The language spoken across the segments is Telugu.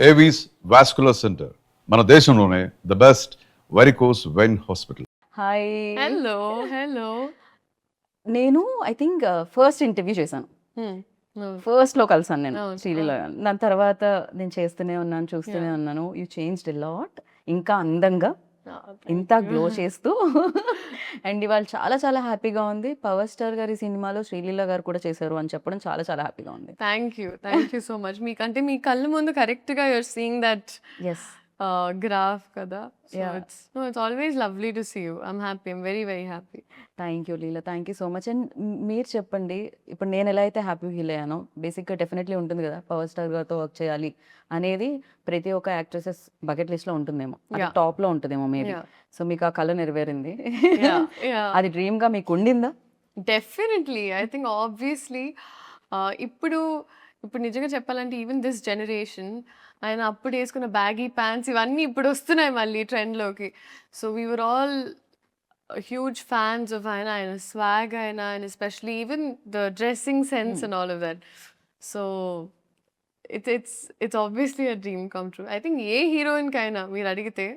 ఏవీస్ వాస్కులర్ సెంటర్ మన దేశంలోనే the best varicose vein hospital. Hi. Hello. నేను ఐ థింక్ ఫస్ట్ ఇంటర్వ్యూ చేశాను. ఫస్ట్లో కలిసాను నేను అవును, శ్రీలీల. దాని తర్వాత నేను చేస్తూనే ఉన్నాను, చూస్తూనే ఉన్నాను. You changed a lot. ఇంకా అందంగా, ఇంత గ్లో చేస్తూ అండ్ ఇవాళ చాలా చాలా హ్యాపీగా ఉంది. పవర్ స్టార్ గారి సినిమాలో శ్రీలీల గారు కూడా చేశారు అని చెప్పడం చాలా చాలా హ్యాపీగా ఉంది. Thank you so much. మీకంటే మీ కళ్ళ ముందు కరెక్ట్ గా you're seeing that S. Graph కదా. Yeah. It's always lovely to see you. I'm happy. I'm very very happy. Thank you Leela, thank you so much. And మీరు చెప్పండి, ఇప్పుడు నేను ఎలా అయితే హ్యాపీ ఫీల్ అయ్యానో, బేసిక్గా డెఫినెట్లీ ఉంటుంది కదా పవర్ స్టార్ గారితో వర్క్ చేయాలి అనేది ప్రతి ఒక్క యాక్ట్రెసెస్ బకెట్ లిస్ట్లో ఉంటుందేమో, Yeah. టాప్లో ఉంటుందేమో మేబీ. Yeah. సో మీకు ఆ కళ నెరవేరింది. Yeah. అది డ్రీమ్గా మీకు ఉండిందా? డెఫినెట్లీ ఐ థింక్ ఆబ్వియస్లీ ఇప్పుడు నిజంగా చెప్పాలంటే ఈవెన్ దిస్ జనరేషన్ ఆయన అప్పుడు వేసుకున్న బ్యాగీ ప్యాంట్స్ ఇవన్నీ ఇప్పుడు వస్తున్నాయి మళ్ళీ ట్రెండ్లోకి. So we were all huge fans of ఆయన swag and especially even the dressing sense and all of that. So it's obviously a dream come true. I think ఏ హీరోయిన్ కైనా మీరు అడిగితే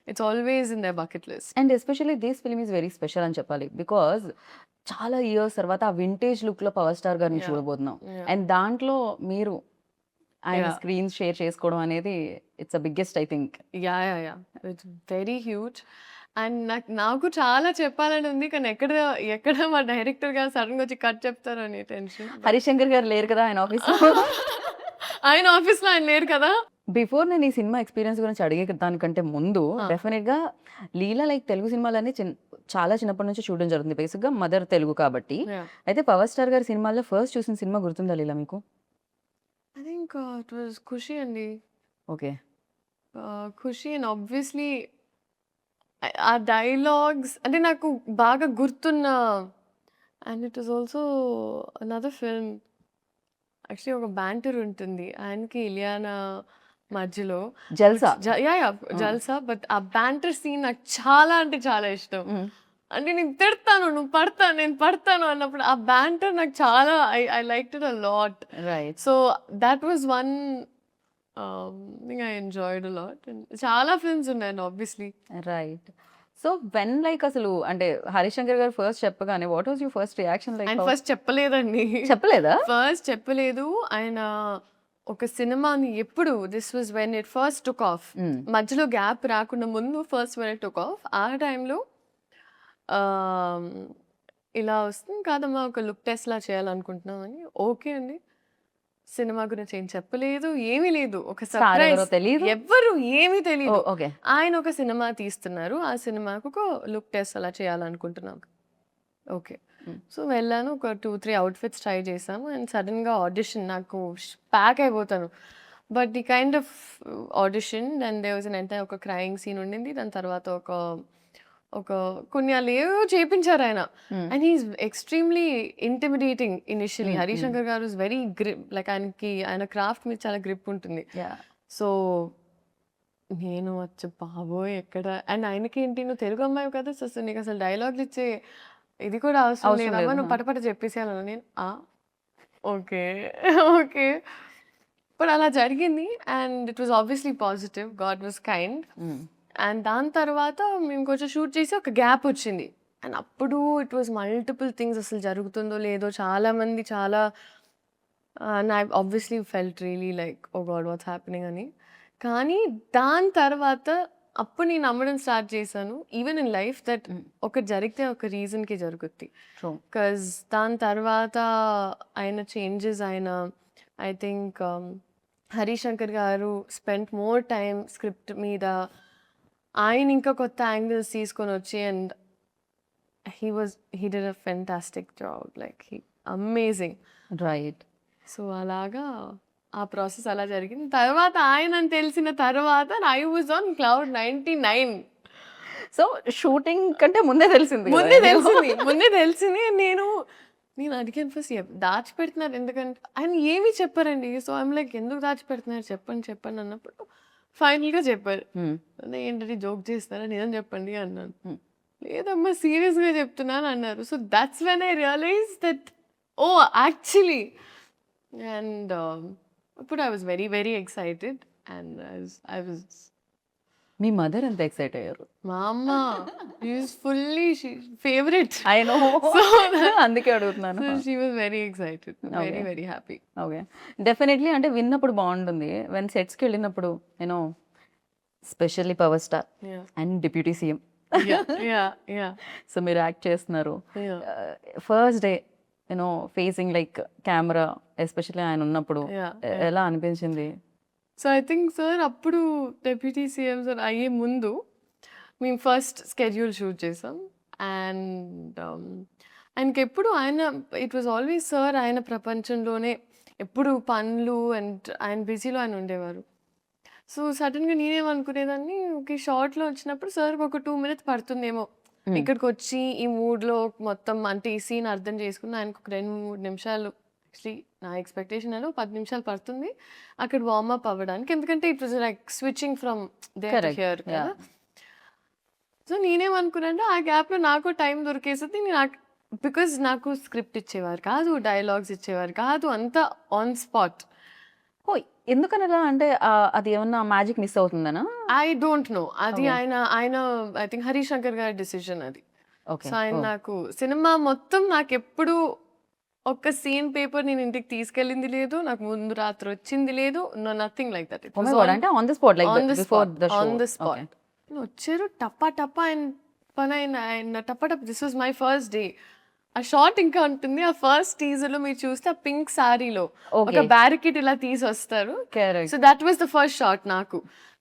it's always in the bucket list. And especially this film is very special అని చెప్పాలి. బికాజ్ చాలా ఇయర్స్ తర్వాత ఆ వింటేజ్ లుక్లో పవర్ స్టార్ గారిని Yeah. చూడబోతున్నాం. Yeah. అండ్ దాంట్లో మీరు ఆయన Yeah. స్క్రీన్ షేర్ చేసుకోవడం అనేది it's a biggest I think. Yeah it's very huge. And నాకు చాలా చెప్పాలని ఉంది, కానీ ఎక్కడ మా డైరెక్టర్ గారు సడన్గా వచ్చి కట్ చెప్తారు అని టెన్షన్. హరిశంకర్ గారు లేరు కదా ఆయన ఆఫీస్లో. ఆయన ఆఫీస్లో ఆయన లేరు కదా. బిఫోర్ నేను ఈ సినిమా ఎక్స్పీరియన్స్ గురించి అడిగే దానికంటే ముందు డెఫినెట్గా లీలా లైక్ తెలుగు సినిమాలన్నీ చాలా చిన్నప్పటి నుంచి చూడడం జరుగుతుంది. బేసిక్గా మదర్ తెలుగు కాబట్టి. అయితే పవర్ స్టార్ గారి సినిమాల్లో ఫస్ట్ చూసిన సినిమా గుర్తుందా లీలా మీకు? ఐ థింక్ ఇట్ వాజ్ ఖుషి అండి. ఓకే. ఖుషి అండ్ ఆబ్వియస్లీ ఆ డైలాగ్స్ అంటే నాకు బాగా గుర్తున్న. And it was also another film. Actually ఒక బ్యాంటర్ ఉంటుంది ఆయనకి ఇలియానా మధ్యలో. జల్సా. జల్సా. బట్ ఆ బ్యాంటర్ సీన్ నాకు చాలా అంటే చాలా ఇష్టం. అంటే నేను తిడతాను, నువ్వు పడతాను, నేను పడతాను అన్నప్పుడు ఆ బ్యాంటర్ నాకు చాలా I like it a lot. Right. So that was one thing I enjoyed a lot. చాలా ఫిల్మ్స్ ఉన్నాయి obviously. Right. So when like అసలు అంటే హరిశంకర్ గారు ఫస్ట్ చెప్పగానే what was your first reaction? Like ఆయన ఫస్ట్ చెప్పలేదండి. చెప్పలేదా? ఫస్ట్ చెప్పలేదు ఆయన. ఒక సినిమాని ఎప్పుడు this was when it first took off. మధ్యలో గ్యాప్ రాకుండా ముందు first when it took off. ఆ టైంలో ఇలా వస్తుంది కాదమ్మా ఒక లుక్ టెస్ట్ లా చేయాలనుకుంటున్నాం అని. ఓకే అండి. సినిమా గురించి ఏం చెప్పలేదు, ఏమీ లేదు. ఒక సర్ప్రైజ్, తెలీదు, ఎవ్వరు ఏమీ తెలియదు. ఓకే. ఆయన ఒక సినిమా తీస్తున్నారు, ఆ సినిమాకు ఒక లుక్ టెస్ట్ అలా చేయాలనుకుంటున్నాం. ఓకే. సో వెళ్ళాను, ఒక 2-3 అవుట్ఫిట్స్ ట్రై చేశాను. అండ్ సడన్గా ఆడిషన్, నాకు ప్యాక్ అయిపోతాను. But the kind of audition and they was అంటే ఒక క్రయింగ్ సీన్ ఉండింది. దాని తర్వాత ఒక కొన్ని అలా ఏవో చేయించారు ఆయన. And he's extremely intimidating initially. Harishankar garu is very grip, like ఆయన క్రాఫ్ట్ మీద చాలా గ్రిప్ ఉంటుంది. సో నేను వచ్చి బాబోయ్ ఎక్కడ. అండ్ ఆయనకి ఏంటి, నువ్వు తెలుగు అమ్మాయి కదా, సో నీకు అసలు డైలాగులు ఇచ్చే ఇది కూడా అవసరం లేదమ్మా, నువ్వు పటపట చెప్పేసేయాలను. నేను ఓకే ఓకే. బట్ అలా జరిగింది. And it was obviously positive, God was kind. And దాని తర్వాత మేము కొంచెం షూట్ చేసి ఒక గ్యాప్ వచ్చింది. అండ్ అప్పుడు ఇట్ వాజ్ మల్టిపుల్ థింగ్స్, అసలు జరుగుతుందో లేదో చాలామంది చాలా I obviously felt really like oh god what's happening అని. కానీ దాని తర్వాత అప్పుడు నేను నమ్మడం స్టార్ట్ చేశాను, ఈవెన్ ఇన్ లైఫ్ దట్ ఒకటి జరిగితే ఒక రీజన్కి జరుగుద్ది. బికాజ్ దాని తర్వాత ఆయన చేంజెస్, ఆయన ఐ థింక్ హరిశంకర్ గారు స్పెండ్ మోర్ టైం స్క్రిప్ట్ మీద. ఆయన ఇంకా కొత్త యాంగిల్స్ తీసుకొని వచ్చి and he did a fantastic job, like amazing. Right. So అలాగా ఆ ప్రాసెస్ అలా జరిగింది. తర్వాత ఆయన తెలిసిన తర్వాత I was on cloud 99. So shooting కంటే ముందే తెలిసింది. ముందే తెలిసింది. నేను అడిగాను ఫస్ట్ దాచిపెడుతున్నారు ఎందుకంటే, ఆయన ఏమీ చెప్పారండి. సో ఐమ్ లైక్ ఎందుకు దాచిపెడుతున్నారు, చెప్పండి అన్నప్పుడు ఫైనల్గా చెప్పారు. ఏంటంటే జోక్ చేస్తారా, నిజం చెప్పండి అన్నాను. లేదమ్మా సీరియస్గా చెప్తున్నాను అన్నారు. So that's when I realize that oh actually. And ఇప్పుడు I was very very excited. And I was మీ మదర్ ఎంత ఎక్సైట్ అయ్యారు? మా అమ్మ is fully favourite. I know. So అందుకే అడుగుతున్నాను. So she was very excited, very very happy. Okay. Definitely అంటే విన్నప్పుడు బాగుంటుంది. వెన్ సెట్స్కి వెళ్ళినప్పుడు you know specially power star and deputy CM. So మీరు యాక్ట్ చేస్తున్నారు. First day you know facing like camera, especially ఆయన ఉన్నప్పుడు ఎలా అనిపించింది? సో ఐ థింక్ సార్ అప్పుడు డెప్యూటీ సీఎం సార్ అయ్యే ముందు మేము ఫస్ట్ స్కెడ్యూల్ షూట్ చేసాం. అండ్ ఆయనకి ఎప్పుడు ఆయన ఇట్ వాజ్ ఆల్వేస్ సార్ ఆయన ప్రపంచంలోనే ఎప్పుడు పనులు అండ్ ఆయన బిజీలో ఆయన ఉండేవారు. సో సడన్గా నేనేమనుకునేదాన్ని, ఓకే షార్ట్లో వచ్చినప్పుడు సార్కి ఒక 2 minutes పడుతుందేమో ఇక్కడికి వచ్చి ఈ మూడ్లో మొత్తం అంటే ఈ సీన్ అర్థం చేసుకుని ఆయనకు ఒక 2-3 నిమిషాలు, యాక్చువల్లీ నా ఎక్స్పెక్టేషన్ అని 10 నిమిషాలు పడుతుంది అక్కడ వార్మప్ అవ్వడానికి, ఎందుకంటే it was like switching from there to here కదా. సో నేనేమనుకున్నా అంటే ఆ గ్యాప్లో నాకు టైం దొరికేసింది. బికాజ్ నాకు స్క్రిప్ట్ ఇచ్చేవారు కాదు, డైలాగ్స్ ఇచ్చేవారు కాదు, అంతా ఆన్ స్పాట్. ఓ ఎందుకని అలా అంటే అది ఏమన్నా మ్యాజిక్ మిస్ అవుతుందనా? I don't know. అది ఆయన ఐ థింక్ హరీష్ శంకర్ గారి డిసిషన్ అది. సో ఆయన నాకు సినిమా మొత్తం నాకు ఎప్పుడు ఒక్క సీన్ పేపర్ నేను ఇంటికి తీసుకెళ్ళింది లేదు, నాకు ముందు రాత్రి వచ్చింది లేదు, నథింగ్ లైక్ దట్. అంటే on the spot, like before the show. On the spot వచ్చారు, టప్పా టప్పా ఆయన పని ఆయన టప్పా టప్పా. This was my first day. ఆ షార్ట్ ఇంకా ఉంటుంది, ఆ ఫస్ట్ టీజర్ లో మీరు చూస్తే ఆ పింక్ సారీలో ఒక బ్యారికేడ్ ఇలా తీసి వస్తారు. So that was the first shot. నాకు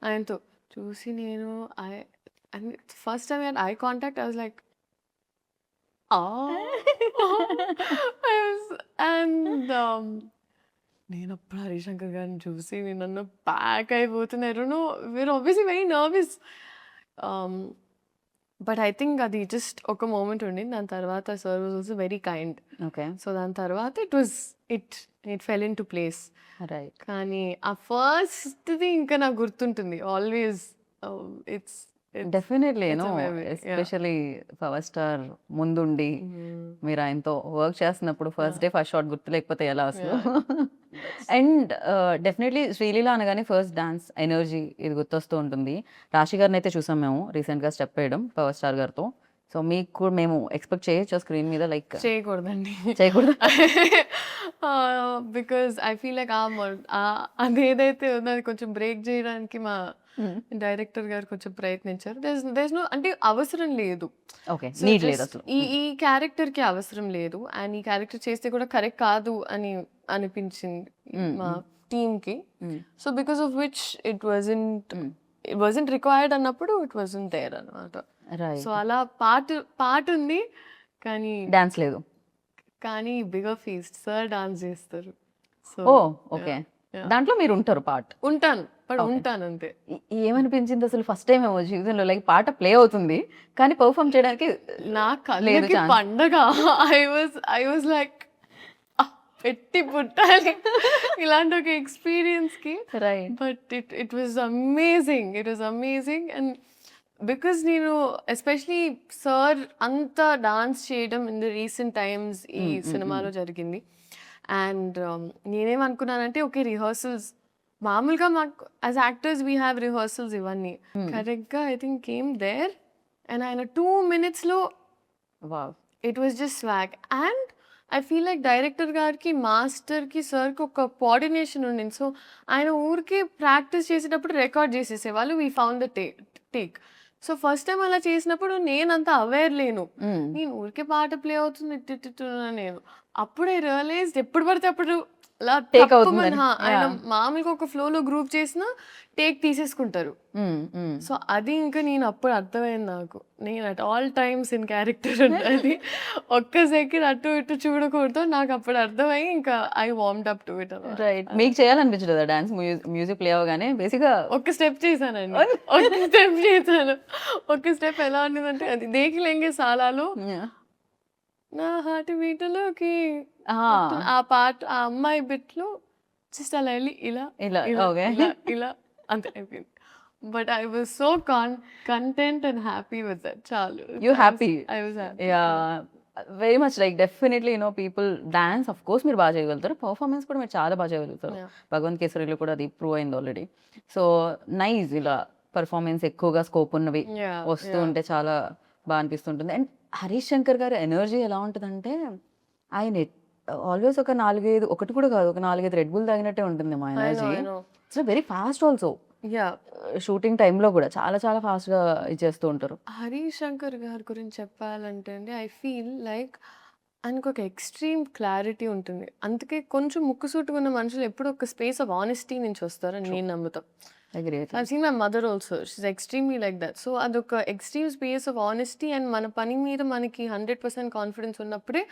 ఆయనతో చూసి నేను first time I contact, I was like and నేను అప్పుడు హరిశంకర్ గారిని చూసి నన్ను ప్యాక్ అయిపోతున్నారు. We're obviously very nervous. But I think అది జస్ట్ ఒక మూమెంట్ ఉండింది. దాని తర్వాత sir was also very kind. Okay. So దాని తర్వాత it fell into place. Right. కానీ ఆ ఫస్ట్ది ఇంకా నాకు గుర్తుంటుంది always. It's definitely you know especially power star ముందుండి మీరు ఆయనతో వర్క్ చేస్తున్నప్పుడు ఫస్ట్ డే ఫస్ట్ షాట్ గుర్తు లేకపోతే ఎలా అసలు. అండ్ డెఫినెట్లీ శ్రీలీల అనగానే ఫస్ట్ డాన్స్ ఎనర్జీ ఇది గుర్తొస్తూ ఉంటుంది. రాశి గారిని అయితే చూసాం మేము రీసెంట్గా స్టెప్ వేయడం పవర్ స్టార్ గారితో. సో మీకు కూడా మేము ఎక్స్పెక్ట్ చేయొచ్చు స్క్రీన్ మీద? లైక్ చేయకూడదండి, చేయకూడదు. బికాజ్ ఐ ఫీల్ లైక్ అదేదైతే ఉందో అది కొంచెం బ్రేక్ చేయడానికి మా డైరెక్టర్ గారు కొంచెం ప్రయత్నించారు. దేస్ నో అంటే అవసరం లేదు. ఓకే, నీడ్ లేదు అసలు. ఈ క్యారెక్టర్ కి అవసరం లేదు, అండ్ ఈ క్యారెక్టర్ చేస్తే కూడా కరెక్ట్ కాదు అని అనిపించింది మా టీమ్ కి. So because of which it wasn't required అన్నప్పుడు ఇట్ వాజంట్ దేర్ అన్నమాట. సో అలా పాట ఉంది కానీ డాన్స్ లేదు. కానీ బిగర్ ఫీస్ట్ సార్ డాన్స్ చేస్తారు. సో ఓకే, దాంట్లో మీరు ఉంటారు పార్ట్? ఉంటాను, బట్ ఉంటాను అంతే. ఏమనిపించింది అసలు ఫస్ట్ టైం ఏమో జీవితంలో లైక్ పాట ప్లే అవుతుంది కానీ పర్ఫామ్ చేయడానికి నాకు పండగ. ఐ వాజ్ లైక్ పెట్టి పుట్టాలి ఇలాంటి ఒక ఎక్స్పీరియన్స్ కి. But it was amazing. And because నేను ఎస్పెషలీ సార్ అంతా డాన్స్ చేయడం ఇన్ ద రీసెంట్ టైమ్స్ ఈ సినిమాలో జరిగింది. అండ్ నేనేమనుకున్నానంటే ఓకే రిహర్సల్స్ మామూలుగా మాకు as actors we have rehearsals ఇవన్నీ కరెక్ట్గా I think came there and ఆయన 2 minutes లో it was just swag. And I feel like director గారికి మాస్టర్కి సార్కి ఒక కోఆర్డినేషన్ ఉండింది. సో ఆయన ఊరికి ప్రాక్టీస్ చేసేటప్పుడు రికార్డ్ చేసేసేవాళ్ళు. We found the take. So first time అలా చేసినప్పుడు నేనంత అవేర్ లేను, నేను ఊరికే పాట ప్లే అవుతుంది నేను. అప్పుడే రియలైజ్ ఎప్పుడు పడితే అప్పుడు అలా టేక్ అవుతుంది. ఆయన మామూలుగా ఒక ఫ్లోలో గ్రూప్ చేసినా టేక్ తీసేసుకుంటారు. సో అది ఇంకా నేను అప్పుడు అర్థమైంది నాకు, నేను at all times in character ఉండాలి, ఒక్క సెకండ్ అటు ఇటు చూడకూడదు. నాకు అప్పుడు అర్థమయ్యి ఇంకా I warmed up to it. Right. మీకు చేయాలనిపించదు డాన్స్? మ్యూజిక్ ప్లే అవగానే బేసిక్గా ఒక స్టెప్ చేశానండి. ఒక స్టెప్ ఎలా ఉండేదంటే అది దేకి లెంగే సాలాలో నా హార్ట్ బీట్లోకి ఆ పాట ఆ అమ్మాయి బిట్లో జస్ట్ అలా వెళ్ళి ఇలా అంతే అయిపోయింది. But I was so content and happy with that. చాలు. You happy? I was happy. Very much like definitely people dance of course మీరు బాగా చేయగలుగుతారు, పర్ఫార్మెన్స్ కూడా మీరు చాలా బాగా చేయగలుగుతారు. Yeah. భగవంత్ కేసరిలో కూడా అది ప్రూవ్ అయింది ఆల్రెడీ. సో నైస్, ఇలా పర్ఫార్మెన్స్ ఎక్కువగా స్కోప్ ఉన్నవి Yeah, వస్తూ ఉంటే చాలా బాగా అనిపిస్తుంటుంది. అండ్ హరీష్ శంకర్ గారి ఎనర్జీ ఎలా ఉంటుందంటే, ఆయన ఆల్వేస్ ఒక 4-5, ఒకటి కూడా కాదు, ఒక 4-5 రెడ్ బుల్ తాగినట్టే ఉంటుంది మా energy. I know. It's very fast also. Yeah. Shooting టైంలో కూడా చాలా చాలా ఫాస్ట్గా ఇచ్చేస్తూ ఉంటారు. హరీష్ శంకర్ గారి గురించి చెప్పాలంటే అండి, ఐ ఫీల్ లైక్ ఆయనకు ఒక ఎక్స్ట్రీమ్ క్లారిటీ ఉంటుంది. అందుకే కొంచెం ముక్కుసూటిగా ఉన్న మనుషులు ఎప్పుడు ఒక స్పేస్ ఆఫ్ ఆనెస్టీ నుంచి వస్తారని నేను నమ్ముతాం. Agree. I've seen my mother also. She's extremely like that. So అదొక extreme space of honesty and మన పని మీద మనకి 100% కాన్ఫిడెన్స్ ఉన్నప్పుడే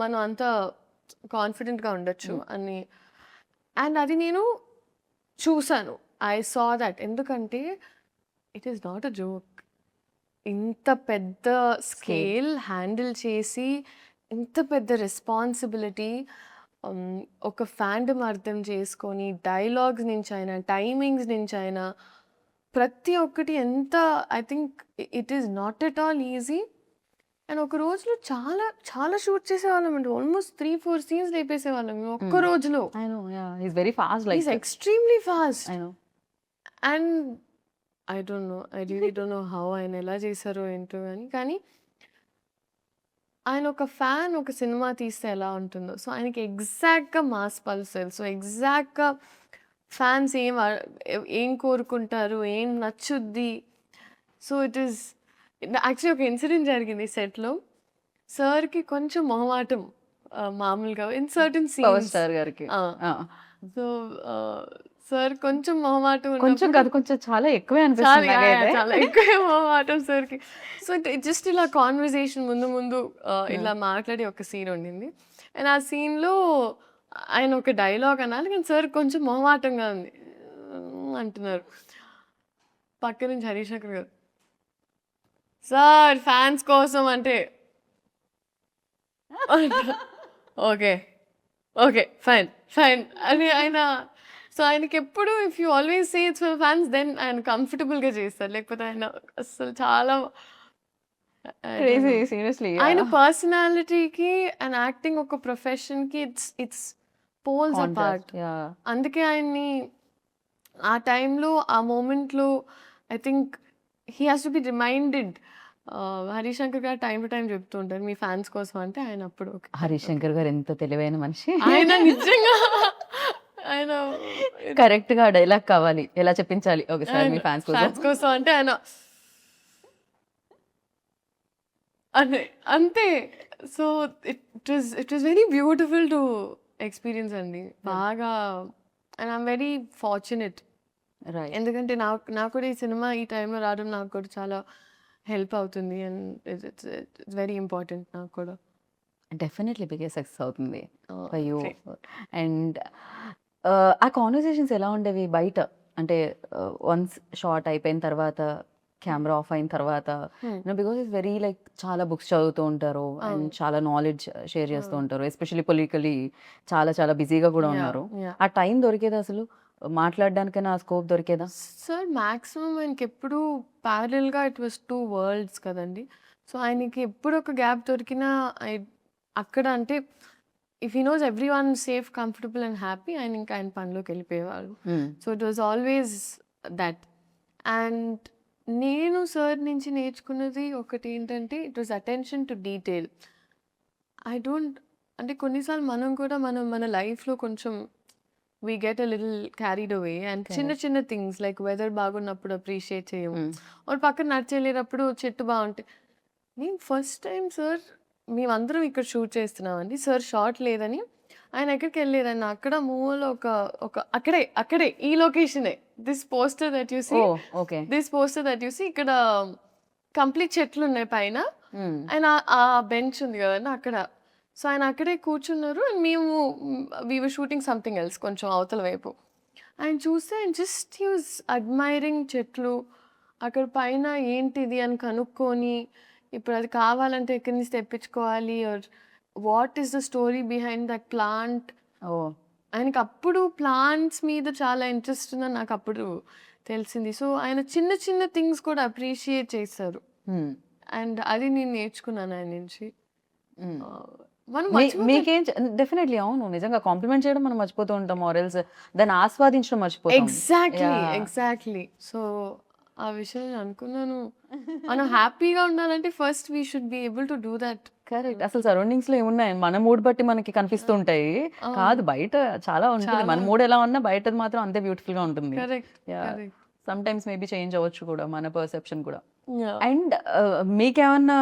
మనం అంత కాన్ఫిడెంట్గా ఉండొచ్చు అని. అండ్ అది నేను చూసాను. I saw that. ఎందుకంటే it is not a joke. ఇంత పెద్ద స్కేల్ హ్యాండిల్ చేసి, ఇంత పెద్ద రెస్పాన్సిబిలిటీ, ఒక ఫ్యాండమ్ అర్థం చేసుకొని, డైలాగ్స్ నుంచి అయినా, టైమింగ్స్ నుంచి అయినా, ప్రతి ఒక్కటి ఎంత, I think it is not at all easy. And ఒక రోజులో చాలా చాలా షూట్ చేసేవాళ్ళం అండి. ఆల్మోస్ట్ 3-4 సీన్స్ లేపేసేవాళ్ళం మేము ఒక్క రోజులో. I know, yeah, he's very fast, like is extremely fast. I know. And I don't no, I really don't know how ఆయన ఎలా చేశారో ఏంటో కానీ ఆయన ఒక ఫ్యాన్ ఒక సినిమా తీస్తే ఎలా ఉంటుందో, సో ఆయనకి ఎగ్జాక్ట్గా మాస్ పల్స్ తెలుసు. ఎగ్జాక్ట్గా ఫ్యాన్స్ ఏం కోరుకుంటారు, ఏం నచ్చుద్ది. సో ఇట్ ఈస్ యాక్చువల్లీ ఒక ఇన్సిడెంట్ జరిగింది సెట్లో. సార్కి కొంచెం మొహమాటం మామూలుగా in certain power scenes. Star గారికి సో సార్ కొంచెం మొహమాటం కొంచెం ఉన్నప్పుడు- కాదు, కొంచెం చాలా ఎక్కువే చాలా అనిపిస్తుంది నాకైతే. చాలా ఎక్కువ మొహమాటం సార్కి. సో జస్ట్ ఇలా కాన్వర్జేషన్ ముందు ఇలా మాట్లాడి ఒక సీన్ ఉండింది. అండ్ ఆ సీన్లో ఆయన ఒక డైలాగ్ అనాలి కానీ సార్ కొంచెం మొహమాటంగా ఉంది అంటున్నారు. పక్క నుంచి హరీష్ శంకర్ గారు, సార్ ఫ్యాన్స్ కోసం అంటే ఓకే ఓకే ఫైన్ ఫైన్ అని ఆయన. సో ఆయనకి ఎప్పుడు if you always say it's for fans then ఆయన కంఫర్టబుల్గా చేస్తారు. లేకపోతే ఆయన అసలు చాలా క్రేజీ, సీరియస్లీ. ఆయన పర్సనాలిటీకి అండ్ యాక్టింగ్ ఒక ప్రొఫెషన్కి ఇట్స్ పోల్స్ అపార్ట్. అందుకే ఆయన్ని ఆ టైంలో ఆ మూమెంట్లో I think he has to be reminded. Harish Shankar గారు టైం టు టైం చెప్తూ ఉంటారు మీ ఫ్యాన్స్ కోసం అంటే ఆయన అప్పుడు హరీష్ శంకర్ గారు ఎంత తెలివైన మనిషి. ఆయన నిజంగా ఆయన కరెక్ట్ గా డైలాగ్ కావాలి, ఎలా చెప్పించాలి ఒకసారి మీ ఫ్యాన్స్ ఫ్యాన్స్ కోసం అంటే ఆయన అంతే. So it was very beautiful to experience అండి. బాగా and I'm very fortunate. Right. ఎందుకంటే నాకు కూడా ఈ సినిమా ఈ టైంలో రావడం నాకు కూడా చాలా హెల్ప్ అవుతుంది. అండ్ ఇట్స్ వెరీ ఇంపార్టెంట్ నాకు కూడా. డెఫినెట్లీ బిగ్గెస్ట్ సక్సెస్ అవుతుంది ఫర్ యూ. great. అండ్ ఆ కాన్వర్సేషన్స్ ఎలా ఉండేవి బయట, అంటే వన్స్ షార్ట్ అయిపోయిన తర్వాత, కెమెరా ఆఫ్ అయిన తర్వాత, బికాస్ ఇట్స్ వెరీ లైక్ చాలా బుక్స్ చదువుతూ ఉంటారు అండ్ చాలా నాలెడ్జ్ షేర్ చేస్తూ ఉంటారు, ఎస్పెషల్లీ పొలిటికలీ చాలా చాలా బిజీగా కూడా ఉన్నారు. yeah. ఆ టైం దొరికేదా అసలు మాట్లాడడానికైనా, ఆ స్కోప్ దొరికేదా? సార్ మ్యాక్సిమం ఆయనకి ఎప్పుడు ప్యారల్గా ఇట్ వాస్ 2 వరల్డ్స్ కదండి. సో ఆయనకి ఎప్పుడు ఒక గ్యాప్ దొరికినా అక్కడ అంటే if he knows everyone safe, comfortable and happy, ఆయన ఇంకా ఆయన పనిలోకి వెళ్ళిపోయేవాళ్ళు. So it was always that. And నేను సార్ నుంచి నేర్చుకున్నది ఒకటి ఏంటంటే it was attention to detail. అంటే కొన్నిసార్లు మనం కూడా మన లైఫ్లో కొంచెం we get a little carried away and చిన్న థింగ్స్ లైక్ వెదర్ బాగున్నప్పుడు అప్రిషియేట్ చేయము, ఒక పక్కన నడిచెళ్ళేటప్పుడు చెట్టు బాగుంటే. నేను ఫస్ట్ టైం సార్ మేమందరం ఇక్కడ షూట్ చేస్తున్నామండి, సార్ షార్ట్ లేదని ఆయన ఎక్కడికి వెళ్ళలేదండి, అక్కడ మూవలో ఒక అక్కడే ఈ లొకేషనే, this poster that you see, okay, this poster that you see, ఇక్కడ కంప్లీట్ చెట్లు ఉన్నాయి పైన, ఆయన ఆ బెంచ్ ఉంది కదండి అక్కడ. సో ఆయన అక్కడే కూర్చున్నారు అండ్ మేము we were shooting something else కొంచెం అవతల వైపు. ఆయన చూస్తే ఆయన జస్ట్ హీ వాజ్ అడ్మైరింగ్ చెట్లు, అక్కడ పైన ఏంటిది అని కనుక్కొని ఇప్పుడు అది కావాలంటే ఎక్కడి నుంచి తెప్పించుకోవాలి, or what is the story behind that plant. ఆయనకి అప్పుడు ప్లాంట్స్ మీద చాలా ఇంట్రెస్ట్ ఉందని నాకు అప్పుడు తెలిసింది. సో ఆయన చిన్న థింగ్స్ కూడా అప్రిషియేట్ చేస్తారు అండ్ అది నేను నేర్చుకున్నాను ఆయన నుంచి. మనం మర్చిపోతాం. మీకేం డెఫినెట్లీ అవును, నిజంగా కాంప్లిమెంట్ చేయడం మనం మర్చిపోతూ ఉంటాం, ఆరెల్స్ దాన్ని ఆస్వాదించడం మర్చిపోతాం. ఎగ్జాక్ట్లీ. సో ఆ విషయం నేను అనుకున్నాను, మనం హ్యాపీగా ఉండాలంటే first we should be able to do that. Correct. అసలు సరౌండింగ్స్ లో ఏమున్నాయి, మన మూడ్ బట్టి మనకి కనిపిస్తూ ఉంటాయి. కాదు బయట చాలా ఉంటుంది, మన మూడ్ ఎలా ఉన్నా బయటది మాత్రం అంతే బ్యూటిఫుల్ గా ఉంటుంది. Correct. Some times maybe change అవ్వచ్చు కూడా మన పర్సెప్షన్ కూడా. అండ్ మీకేమన్నా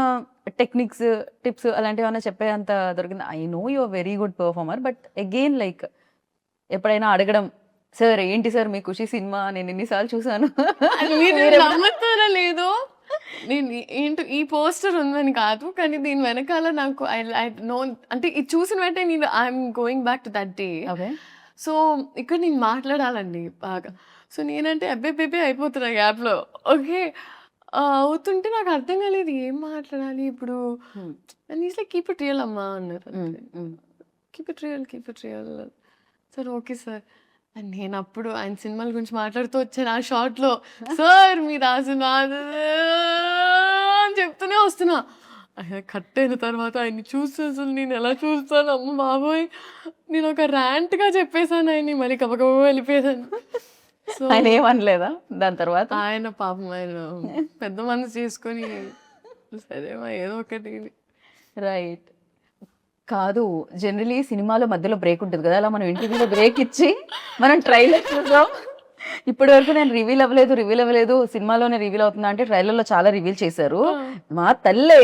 టెక్నిక్స్, టిప్స్ అలాంటివి ఏమైనా చెప్పే అంత దొరికింది? I know you are very good performer, but again like ఎప్పుడైనా అడగడం, సార్ ఏంటి సార్ మీ ఖుషి సినిమా నేను ఎన్నిసార్లు చూసాను, మీరు నమ్ముతారా లేదో, నేను ఏంటో ఈ పోస్టర్ ఉందని కాదు, కానీ దీని వెనకాల నాకు ఐ నో, అంటే ఇది చూసిన వెంటనే నేను I'm going back to that day. So ఇక్కడ నేను మాట్లాడాలండి బాగా. సో నేనంటే అబ్బే అయిపోతున్నా గ్యాప్లో. ఓకే, అవుతుంటే నాకు అర్థం కాలేదు ఏం మాట్లాడాలి ఇప్పుడు. And is like keep it real అమ్మా అన్నారు. Keep it real sir, okay sir. And నేను అప్పుడు ఆయన సినిమాల గురించి మాట్లాడుతూ వచ్చాను ఆ షార్ట్లో, సార్ మీరు ఆ సినిమా అని చెప్తూనే వస్తున్నా. ఆయన కట్ అయిన తర్వాత ఆయన్ని చూస్తే అసలు నేను ఎలా చూస్తాను, అమ్మ బాబోయ్, నేను ఒక ర్యాంట్గా చెప్పేశాను ఆయన్ని, మరి కబకబ వెళ్ళిపోయాను. సో ఆయన ఏమనలేదా దాని తర్వాత? ఆయన పాపం ఆయన పెద్ద మనసు చేసుకొని సరేమా ఏదో ఒకటి. రైట్. కాదు, జనరలీ సినిమాలో మధ్యలో బ్రేక్ ఉంటుంది కదా, అలా మనం ఇంటర్వ్యూలో బ్రేక్ ఇచ్చి మనం ట్రైలర్ చూసాం. ఇప్పటి వరకు నేను రివీల్ అవ్వలేదు, సినిమాలోనే రివీల్ అవుతుందా అంటే ట్రైలర్లో చాలా రివీల్ చేశారు. మా తల్లే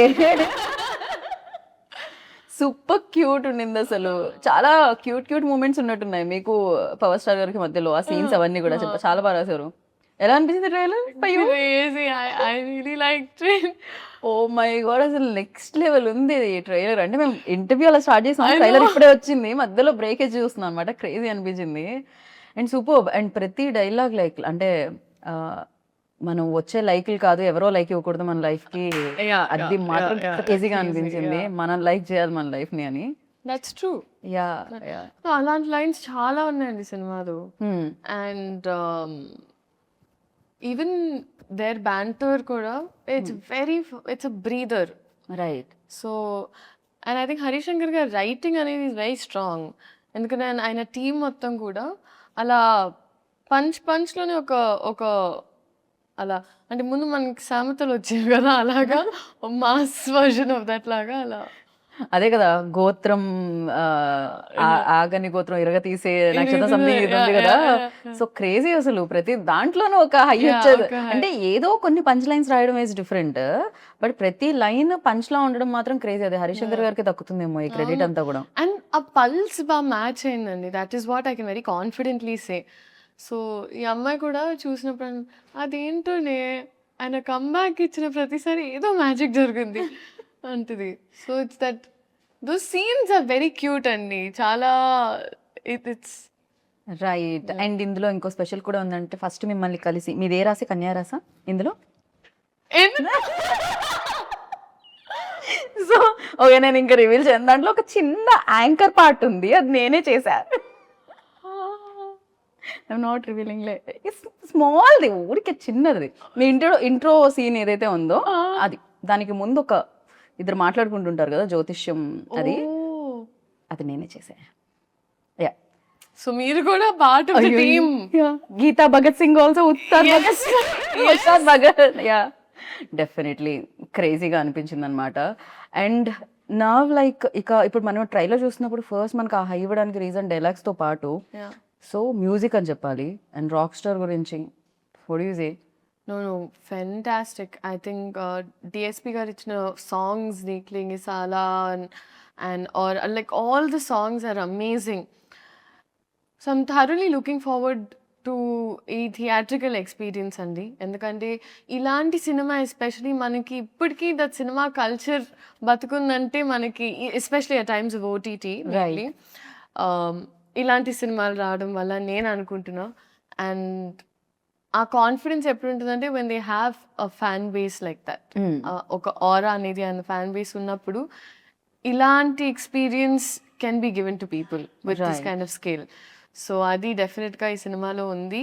సూపర్ క్యూట్ ఉండింది అసలు, చాలా క్యూట్ మూమెంట్స్ ఉన్నట్టున్నాయి మీకు పవర్ స్టార్ గారికి మధ్యలో ఆ సీన్స్ అవన్నీ కూడా చాలా బాగా రాశారు. ఎలా అనిపించింది ట్రైలర్? ఓ మై గాడ్, అసలు నెక్స్ట్ లెవెల్ ఉంది ట్రైలర్. అంటే మేము ఇంటర్వ్యూ అలా స్టార్ట్ చేసాం, ట్రైలర్ ఇప్పుడే వచ్చింది, మధ్యలో బ్రేక్ చూస్తున్నాం అనమాట. క్రేజీ అనిపించింది అండ్ సూపర్. అండ్ ప్రతి డైలాగ్ లైక్ అంటే మనం వచ్చే లైక్లు కాదు, ఎవరో లైక్ ఇవ్వకూడదు మన లైఫ్ కి, అది మాత్రం క్రేజీగా అనిపించింది. మనం లైక్ చేయాలి మన లైఫ్ ని అని. That's true. యా, అలాంటి లైన్స్ చాలా ఉన్నాయండి సినిమాలో. అండ్ ఈవెన్ దేర్ బ్యాంటర్ కూడా it's a breather. Right. So and I think Harish Shankar గారి రైటింగ్ అనేది ఈజ్ వెరీ స్ట్రాంగ్. ఎందుకంటే ఆయన టీం మొత్తం కూడా అలా పంచ్లోనే ఒక అలా, అంటే ముందు మనకి సామెతలు వచ్చేవి కదా, అలాగా మాస్ వర్జన్ ఆఫ్ దట్ లాగా అలా. అదే కదా, గోత్రం ఆగని గోత్రం ఇరగ తీసే నక్షత్రం సంథింగ్ ఇది ఉంది కదా. సో క్రేజీ అసలు, ప్రతి దాంట్లోనూ ఒక హై వచ్చేది. అంటే ఏదో కొన్ని పంచ్ లైన్స్ రాయడం ఇస్ డిఫరెంట్, బట్ ప్రతి లైన్ పంచ్ లా ఉండడం మాత్రం క్రేజీ. అది హరిశంకర్ గారికి దక్కుతుందేమో ఈ క్రెడిట్ అంతా కూడా. అండ్ ఆ పల్స్ బాగా మ్యాచ్ అయిందండి, that is what I can very confidently say. So ఈ అమ్మాయి కూడా చూసినప్పుడు అదేంటోనే ఆయన కమ్బ్యాక్ ఇచ్చిన ప్రతిసారి ఏదో మ్యాజిక్ జరిగింది అంటది. So it's that those scenes are very cute అండి, చాలా ఇట్స్ రైట్. అండ్ ఇందులో ఇంకో స్పెషల్ కూడా ఉందంటే, ఫస్ట్ మిమ్మల్ని కలిసి, మీదే రాసి కన్యా రాసా ఇందులో? సో ఓకే, నేను ఇంకా రివీల్ చేయను, దాంట్లో ఒక చిన్న యాంకర్ పార్ట్ ఉంది, అది నేనే చేశా. ఐఎమ్ నాట్ రివీలింగ్, స్మాల్ది, ఊరికే చిన్నది. మీ ఇంట్రో సీన్ ఏదైతే ఉందో అది, దానికి ముందు ఒక ఇద్దరు మాట్లాడుకుంటుంటారు కదా జ్యోతిష్యం, అది నేనే చేసా. యా. సో మీరు కూడా part of the team. Geeta Bhagat Singh also, ఉత్తార్ భగత్. యా, డెఫినెట్లీ క్రేజీగా అనిపించింది అనమాట. అండ్ నా లైక్ ఇప్పుడు మనం ట్రైలర్ చూసినప్పుడు ఫస్ట్ మనకు ఆ హై ఇవ్వడానికి రీజన్ డైలాగ్స్తో పాటు సో మ్యూజిక్ అని చెప్పాలి. అండ్ రాక్ స్టార్ గురించి what do you say? No, fantastic. I think DSP గారు ఇచ్చిన songs, Niklingi Sala and or like all the songs are amazing. So I'm thoroughly looking forward to ఈ థియేట్రికల్ ఎక్స్పీరియన్స్ అండి. ఎందుకంటే ఇలాంటి సినిమా ఎస్పెషలీ మనకి ఇప్పటికీ దట్ సినిమా కల్చర్ బతుకుందంటే మనకి, especially at times of OTT ఇలాంటి సినిమాలు రావడం వల్ల నేను అనుకుంటున్నా. అండ్ ఆ కాన్ఫిడెన్స్ ఎప్పుడు ఉంటుందంటే when they have a fan base like that, ఒక ఆరా అనేది అండ్ ఫ్యాన్ బేస్ ఉన్నప్పుడు ఇలాంటి experience can be given to people with this kind of scale. So అది డెఫినెట్గా ఈ సినిమాలో ఉంది.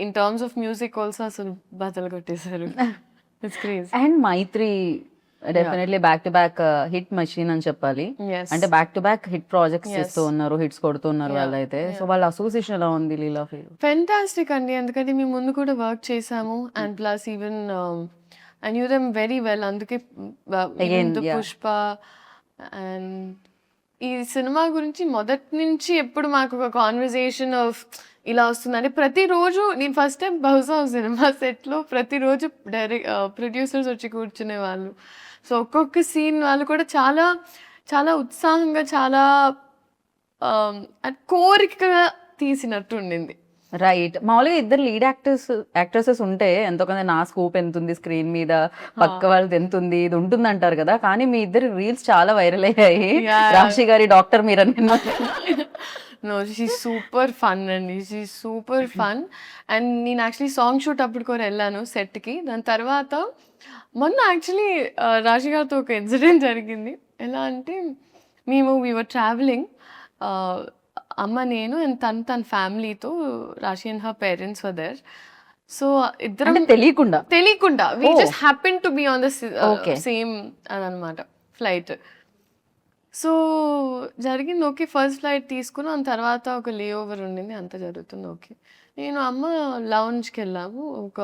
In terms of music also అసలు బతలు కొట్టేశారు. It's crazy. And Mythri definitely back to back hit machine అని చెప్పాలి. Yes. అంటే back to back hit projects Yes. చేస్తూ ఉన్నారు, హిట్స్ కొడుతున్నారు వాళ్ళైతే. సో వాళ్ళ అసోసియేషన్ ఎలా ఉంది లీలా ఫీల్? ఫెంటాస్టిక్ అండి, ఎందుకంటే మేము ముందు కూడా వర్క్ చేసాము and plus even I knew them very well, అందుకే Again, yeah. పుష్ప అండ్ ఈ సినిమా గురించి మొదటి నుంచి ఎప్పుడు మాకు ఒక కాన్వర్జేషన్ ఆఫ్ ఇలా వస్తుందంటే ప్రతిరోజు నేను ఫస్ట్ టైం బహుశా సినిమా సెట్లో ప్రతిరోజు ప్రొడ్యూసర్స్ వచ్చి కూర్చునే వాళ్ళు. సో ఒక్కొక్క సీన్ వాళ్ళు కూడా చాలా చాలా ఉత్సాహంగా చాలా కోరికగా తీసినట్టు ఉండింది. రైట్. మామూలుగా ఇద్దరు లీడ్ యాక్ట్రెసెస్ ఉంటే ఎంతో కొంత నా స్కోప్ ఎంత ఉంది స్క్రీన్ మీద, పక్క వాళ్ళది ఎంత ఉంది, ఇది ఉంటుంది అంటారు కదా. కానీ మీ ఇద్దరు రీల్స్ చాలా వైరల్ అయ్యాయి. Yeah. రాశి గారి డాక్టర్ మీరని నో, షీ సూపర్ ఫన్ అండి, షీ సూపర్ ఫన్. అండ్ నేను యాక్చువల్లీ సాంగ్ షూట్ అప్పుడు కూడా వెళ్ళాను సెట్కి. దాని తర్వాత మొన్న యాక్చువల్లీ రాశి గారితో ఒక ఇన్సిడెంట్ జరిగింది. ఎలా అంటే వీఆర్ ట్రావెలింగ్, అమ్మ నేను అండ్ తన ఫ్యామిలీతో, Raashi and her parents were there. So ఇద్దరం అంటే తెలియకుండా we Oh. Just happen to be on the Okay. Same అని అనమాట ఫ్లైట్. సో జరిగింది ఓకే, ఫస్ట్ ఫ్లైట్ తీసుకున్నాం, దాని తర్వాత ఒక లే ఓవర్ ఉండింది, అంత జరుగుతుంది ఓకే. నేను అమ్మ లౌంజ్కి వెళ్ళాము, ఒక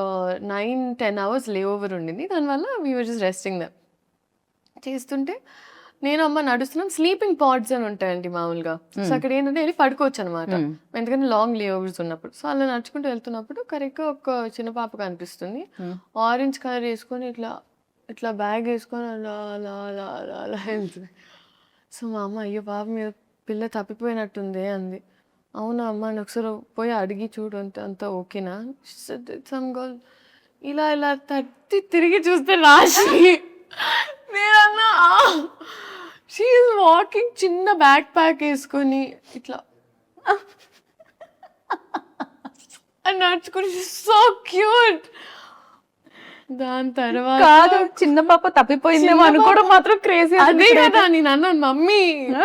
9-10 అవర్స్ లే ఓవర్ ఉండింది, దానివల్ల we were just resting them. చేస్తుంటే నేను అమ్మ నడుస్తున్నాం, స్లీపింగ్ పాడ్స్ అని ఉంటాయండి మామూలుగా. సో అక్కడ ఏంటంటే వెళ్ళి పడుకోవచ్చు అనమాట, ఎందుకంటే లాంగ్ లే ఓవర్స్ ఉన్నప్పుడు. సో అలా నడుచుకుంటూ వెళ్తున్నప్పుడు కరెక్ట్గా ఒక చిన్న పాప కనిపిస్తుంది, ఆరెంజ్ కలర్ వేసుకొని ఇట్లా ఇట్లా బ్యాగ్ వేసుకొని అలా అలా అలా అలా అలా వెళ్తుంది. సో మా అమ్మ అయ్యో పాప మీద పిల్ల తప్పిపోయినట్టుంది అంది. అవునా అమ్మ అని ఒకసారి పోయి అడిగి చూడు అంతా ఓకేనా. సమ్ గర్ల్ ఇలా ఇలా తట్టి తిరిగి చూస్తే రాశి. నేనన్నా షీ ఈజ్ వాకింగ్, చిన్న బ్యాక్ ప్యాక్ వేసుకొని ఇట్లా అని నడుచుకొని, సో క్యూట్. దాని తర్వాత కాదు, చిన్న పాప తప్పిపోయిందేమో అనుకోవడం మాత్రం క్రేజీ. అదే కదా నేను అన్నాను, మమ్మీ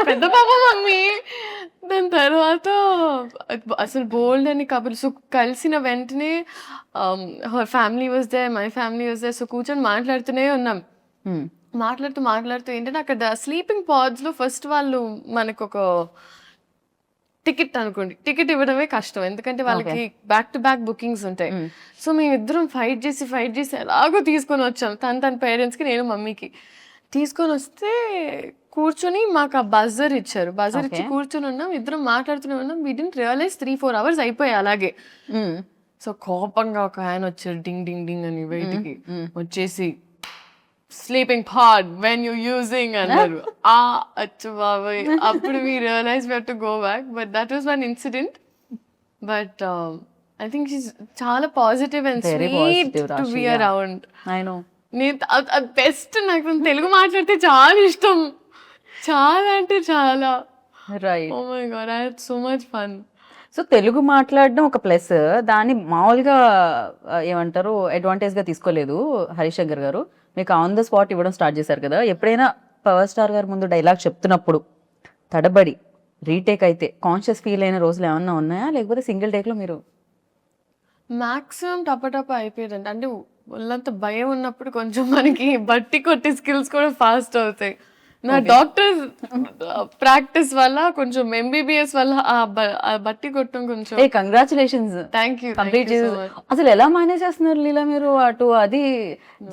పెద్ద పాప మమ్మీ. దాని తర్వాత అసలు బోల్డ్ అని కబుర్లు. సో కలిసిన వెంటనే her family was they, my family was they. So కూర్చొని మాట్లాడుతూనే ఉన్నాం. మాట్లాడుతూ ఏంటంటే అక్కడ స్లీపింగ్ పాడ్స్లో ఫస్ట్ వాళ్ళు మనకు ఒక టికెట్ అనుకోండి, టికెట్ ఇవ్వడమే కష్టం, ఎందుకంటే వాళ్ళకి బ్యాక్ టు బ్యాక్ బుకింగ్స్ ఉంటాయి. సో మేమిద్దరం ఫైట్ చేసి ఎలాగో తీసుకొని వచ్చాం, తన పేరెంట్స్కి, నేను మమ్మీకి. తీసుకొని వస్తే కూర్చొని మాకు ఆ బజర్ ఇచ్చారు, బజర్ ఇచ్చి కూర్చొని ఉన్నాం, ఇద్దరం మాట్లాడుతూనే ఉన్నాం. వీ డిడ్ంట్ రియలైజ్ 3-4 అవర్స్ అయిపోయాయి అలాగే. సో కోపంగా ఒక ఆయన వచ్చారు, డింగ్ డింగ్ డింగ్ అని బయటికి వచ్చేసి, sleeping pod when you using అన్నారు. అచ్చు బాబాయ్, అప్పుడు we realize we have to go back. But that was one incident. But I think she's చాలా positive and sweet to be around. నేను బెస్ట్, నాకు తెలుగు మాట్లాడితే చాలా ఇష్టం, చాలా అంటే చాలా. Right. Oh my god, I had so much fun. So Telugu మాట్లాడడం ఒక ప్లస్, దాన్ని మామూలుగా ఏమంటారు అడ్వాంటేజ్గా తీసుకోలేదు హరిశంకర్ గారు. మీకు ఆన్ ద స్పాట్ ఇవ్వడం స్టార్ట్ చేశారు కదా. ఎప్పుడైనా పవర్ స్టార్ గారు ముందు డైలాగ్ చెప్తున్నప్పుడు తడబడి రీటేక్ అయితే కాన్షియస్ ఫీల్ అయిన రోజులు ఏమన్నా ఉన్నాయా, లేకపోతే సింగిల్ టేక్లో మీరు? మ్యాక్సిమం టపటప అయిపోయేదండి. అంటే ఒళ్ళంత భయం ఉన్నప్పుడు కొంచెం మనకి బట్టి కొట్టే స్కిల్స్ కూడా ఫాస్ట్ అవుతాయి. నా డాక్టర్ ప్రాక్టీస్ వల్ల, కొంచెం ఎంబీబీఎస్ వల్ల ఆ బట్టి కొట్టడం కొంచెం. కంగ్రాచులేషన్స్. Thank you. కంప్లీట్ అసలు ఎలా మేనేజ్ చేస్తున్నారు లీలా మీరు అటు? అది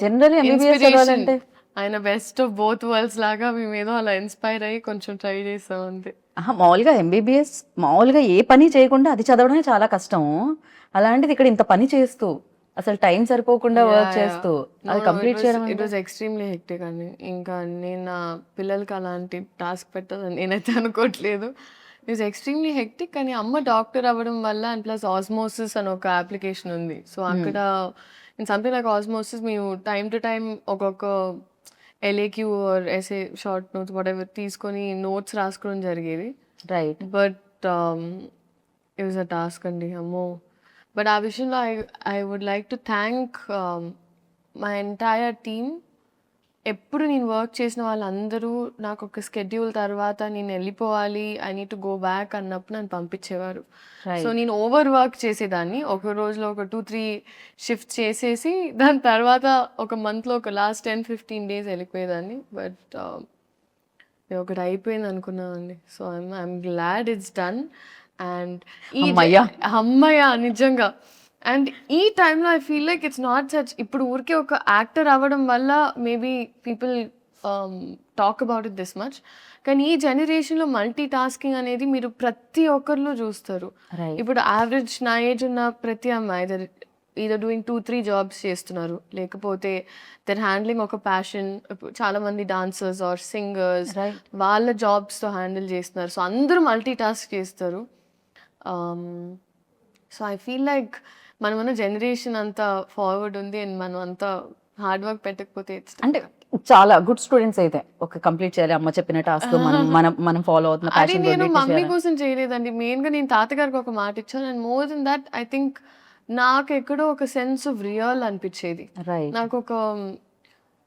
జనరల్ ఎంబీబీఎస్ చదవాలంటే ఆయన బెస్ట్ ఆఫ్ బోత్ వరల్డ్స్ లాగా మేము ఏదో అలా ఇన్స్పైర్ అయ్యి కొంచెం ట్రై చేసాం అంతే. మామూలుగా ఎంబీబీఎస్ మామూలుగా ఏ పని చేయకుండా అది చదవడమే చాలా కష్టం. అలాంటిది ఇక్కడ ఇంత పని చేస్తూ అసలు టైం సరిపోకుండా వర్క్ చేస్తూ అది కంప్లీట్ చేయడం, ఇట్ వాజ్ ఎక్స్ట్రీమ్లీ హెక్టిక్ అండి. ఇంకా నేను నా పిల్లలకి అలాంటి టాస్క్ పెట్టాలని నేనైతే అనుకోవట్లేదు. It was extremely hectic. కానీ అమ్మ డాక్టర్ అవ్వడం వల్ల అండ్ ప్లస్ ఆస్మోసిస్ అని ఒక అప్లికేషన్ ఉంది. సో అక్కడ ఇన్ సంథింగ్ లైక్ ఆస్మోసిస్ మేము టైం టు టైం ఒక్కొక్క LAQ or SA short notes whatever తీసుకొని నోట్స్ రాసుకోవడం జరిగేది. Right. But it was a task అండి, అమ్మో. బట్ ఆ విషయంలో I would like to thank my entire team. ఎప్పుడు నేను వర్క్ చేసిన వాళ్ళందరూ నాకు ఒక స్కెడ్యూల్ తర్వాత నేను వెళ్ళిపోవాలి, I need to go back అన్నప్పుడు నన్ను పంపించేవారు. Right. సో నేను ఓవర్ వర్క్ చేసేదాన్ని. ఒక రోజులో ఒక 2-3 షిఫ్ట్స్ చేసేసి దాని తర్వాత ఒక మంత్లో ఒక లాస్ట్ 10-15 డేస్ వెళ్ళిపోయేదాన్ని. బట్ ఒకటి అయిపోయింది అనుకున్నానండి. So I'm glad it's done. And అమ్మయ్య. అమ్మయ్య నిజంగా. అండ్ ఈ టైంలో I feel like it's not such, ఇప్పుడు ఊరికే ఒక యాక్టర్ అవ్వడం వల్ల maybe people talk about it this much, కానీ ఈ జనరేషన్లో మల్టీ టాస్కింగ్ అనేది మీరు ప్రతి ఒక్కరిలో చూస్తారు. Right. ఇప్పుడు యావరేజ్ నా ఏజ్ ఉన్న ప్రతి అమ్మాయి ఈదర్ డూయింగ్ 2-3 జాబ్స్ చేస్తున్నారు, లేకపోతే దర్ హ్యాండ్లింగ్ ఒక ప్యాషన్. చాలా మంది డాన్సర్స్ ఆర్ సింగర్స్ Right. వాళ్ళ జాబ్స్తో హ్యాండిల్ చేస్తున్నారు. సో అందరూ మల్టీ టాస్క్ చేస్తారు. సో ఐ ఫీల్ లైక్ మనమున్న జనరేషన్ అంతా ఫార్వర్డ్ ఉంది, అండ్ మనం అంతా హార్డ్ వర్క్ పెట్టకపోతే అంటే చాలా గుడ్ స్టూడెంట్స్ అయితే ఒక కంప్లీట్ చేయాలి, అమ్మ చెప్పిన టాస్క్ మనం మనం మనం ఫాలో అవుతున్న అది passion నేను తోటి మమ్మీ చేయాలి. కోసం చేయలేదండి. మెయిన్గా నేను తాతగారికి ఒక మాట ఇచ్చాను, and more than that I think నాకు ఎక్కడో ఒక సెన్స్ ఆఫ్ రియల్ అనిపించేది. రైట్. నాకు ఒక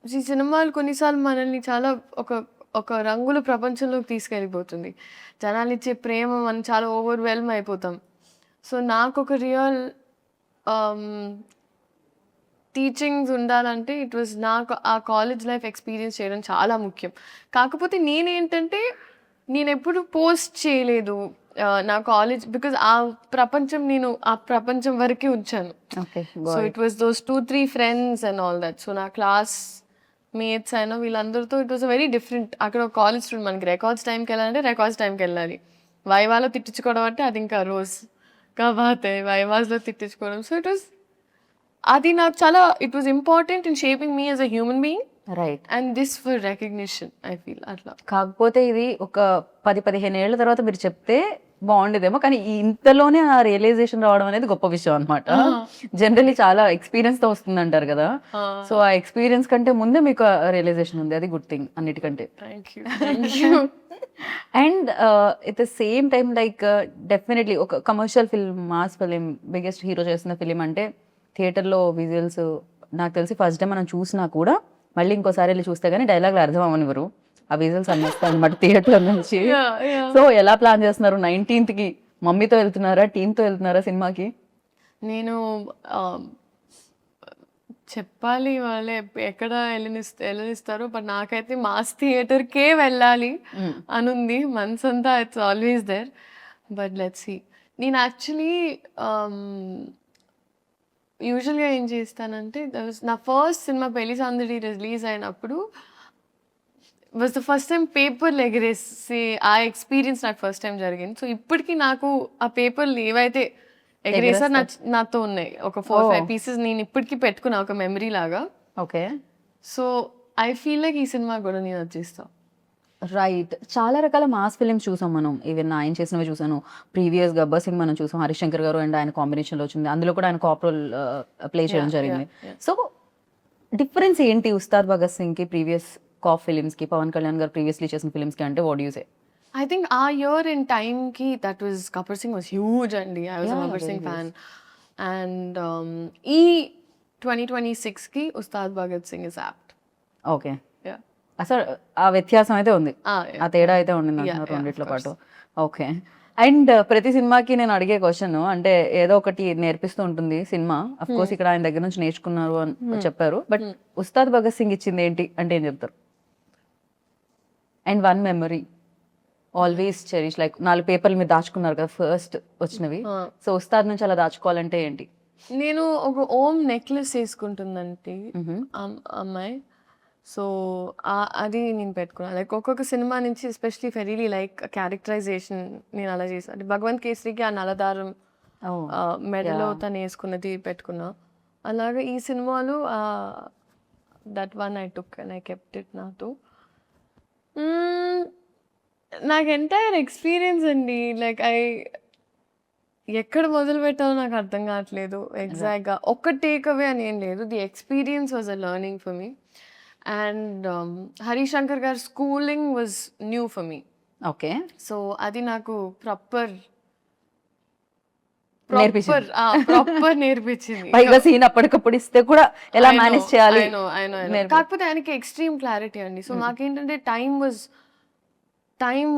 ఈ సినిమాలు కొన్నిసార్లు మనల్ని చాలా ఒక ఒక రంగుల ప్రపంచంలోకి తీసుకెళ్ళిపోతుంది. జనాలు ఇచ్చే ప్రేమ మనం చాలా ఓవర్వెల్మ్ అయిపోతాం. సో నాకు ఒక రియల్ టీచింగ్స్ ఉండాలంటే ఇట్ వాజ్ నాకు ఆ కాలేజ్ లైఫ్ ఎక్స్పీరియన్స్ చేయడం చాలా ముఖ్యం. కాకపోతే నేనేంటంటే నేను ఎప్పుడు పోస్ట్ చేయలేదు నా కాలేజ్, బికాజ్ ఆ ప్రపంచం వరకే ఉంచాను. Okay. So it was those 2-3 friends and all that. So నా క్లాస్ మేట్స్ అయినా వీళ్ళందరితో ఇట్ వాస్ వెరీ డిఫరెంట్. అక్కడ ఒక కాలేజ్ స్టూడెంట్, మనకి రికార్డ్స్ టైంకి వెళ్ళాలంటే రికార్డ్స్ టైంకి వెళ్ళాలి. వైవాలో తిట్టించుకోవడం అంటే అది ఇంకా రోజు కాబాతే వైవాస్లో తిట్టించుకోవడం. సో అది నాకు చాలా it was important in shaping me as a human being, right. And this for recognition I feel అట్లా. కాకపోతే ఇది ఒక 10-15 ఏళ్ల తర్వాత మీరు చెప్తే బాగుండేదేమో, కానీ ఇంతలోనే ఆ రియలైజేషన్ రావడం అనేది గొప్ప విషయం అనమాట. జనరల్లీ చాలా ఎక్స్పీరియన్స్ తో వస్తుంది అంటారు కదా, సో ఆ ఎక్స్పీరియన్స్ కంటే ముందే మీకు రియలైజేషన్ ఉంది, అది గుడ్ థింగ్ అన్నిటికంటే. Thank you. And at the same time like definitely ఒక commercial film, mass film, biggest hero చేస్తున్న ఫిలిం అంటే థియేటర్లో విజువల్స్ నాకు తెలిసి ఫస్ట్ టైం మనం చూసినా కూడా మళ్ళీ ఇంకోసారి వెళ్ళి చూస్తే కానీ డైలాగ్లు అర్థం అవ్వనివ్వరు, ఆ విజువల్స్ అనిపిస్తాయి అనమాట థియేటర్ నుంచి. సో ఎలా ప్లాన్ చేస్తున్నారు 19th కి? మమ్మీతో వెళ్తున్నారా, టీంతో వెళ్తున్నారా సినిమాకి? నేను చెప్పాలి వాళ్ళే ఎక్కడ వెళ్ళనిస్తారు, బట్ నాకైతే మాస్ థియేటర్కే వెళ్ళాలి అనుంది మనసంతా. It's always there, but let's see. నేను యాక్చువల్లీ యూజువల్గా ఏం చేస్తానంటే, నా ఫస్ట్ సినిమా పెళ్లి సందడి రిలీజ్ అయినప్పుడు వాజ్ ద ఫస్ట్ టైం పేపర్లు ఎగరేసి ఆ ఎక్స్పీరియన్స్ నాకు ఫస్ట్ టైం జరిగింది. సో ఇప్పటికీ నాకు ఆ పేపర్లు ఏవైతే ఎగరేసారు నాతో ఉన్నాయి, ఒక 4-5 పీసెస్ నేను ఇప్పటికీ పెట్టుకున్నా ఒక మెమరీ లాగా. Okay. So I feel like ఈ సినిమా కూడా నేను వచ్చేస్తా. రైట్. చాలా రకాల మాస్ ఫిలిమ్స్ చూసాం మనం, ఈవెన్ ఆయన చేసినవి చూసాను. ప్రీవియస్ గబ్బర్ సింగ్ మనం చూసాం, హరిశంకర్ గారు అండ్ ఆయన కాంబినేషన్లో వచ్చింది, అందులో కూడా ఆయన కాప్ రోల్ ప్లే చేయడం జరిగింది. సో డిఫరెన్స్ ఏంటి ఉస్తాద్ భగత్ సింగ్కి ప్రీవియస్ కాప్ ఫిలిమ్స్కి, పవన్ కళ్యాణ్ గారు ప్రీవియస్లీ చేసిన ఫిలిమ్స్కి అంటే what you say? I think our year in time ki that was Gabbar Singh was huge, and I was a Gabbar Singh fan. And 2026 ki Ustad Bhagat Singh is apt. Okay. Yeah. అసలు ఆ వ్యత్యాసం అయితే ఉంది, Yeah. ఆ తేడా అయితే ఉండింది అంటున్నారు రెండిట్లో పాటు. ఓకే. అండ్ ప్రతి సినిమాకి నేను అడిగే క్వశ్చన్, అంటే ఏదో ఒకటి నేర్పిస్తూ ఉంటుంది సినిమా. అఫ్ కోర్స్ ఇక్కడ ఆయన దగ్గర నుంచి నేర్చుకున్నారు అని చెప్పారు, బట్ ఉస్తాద్ భగత్ సింగ్ ఇచ్చింది ఏంటి అంటే ఏం చెప్తారు? And one memory always cherish, like 4 పేపర్లు మీరు దాచుకున్నారు కదా ఫస్ట్ వచ్చినవి, సో ఉస్తాద్ నుంచి అలా దాచుకోవాలంటే ఏంటి? నేను ఒక ఓం నెక్లెస్ వేసుకుంటుందంటే అమ్మాయి, సో అది నేను పెట్టుకున్నాను. లైక్ ఒక్కొక్క సినిమా నుంచి ఎస్పెషలీ ఫెరీలీ లైక్ క్యారెక్టరైజేషన్ నేను అలా చేసాను. అంటే భగవంత్ కేసరికి ఆ నలదారం మెడలో తను వేసుకున్నది పెట్టుకున్నా. అలాగే ఈ సినిమాలో that one I took and I kept it నాతో. నాకు ఎంటైర్ ఎక్స్పీరియన్స్ అండి, లైక్ ఎక్కడ మొదలు పెట్టాలో నాకు అర్థం కావట్లేదు ఎగ్జాక్ట్గా. ఒక్క టేక్ అవే అని ఏం లేదు, the experience was a learning for me. And Harishankar గారి schooling was new for me. Okay. So అది నాకు ప్రాపర్ నేర్పించింది. ప్రాపర్ నేర్పించింది. పైగా సీన్ అప్పటికప్పుడు ఇస్తే కూడా ఎలా I know, మేనేజ్ చేయాలి I know. నేర్పి- కాకపోతే ఆయనకి ఎక్స్ట్రీమ్ క్లారిటీ అండి. సో మాకేంటంటే time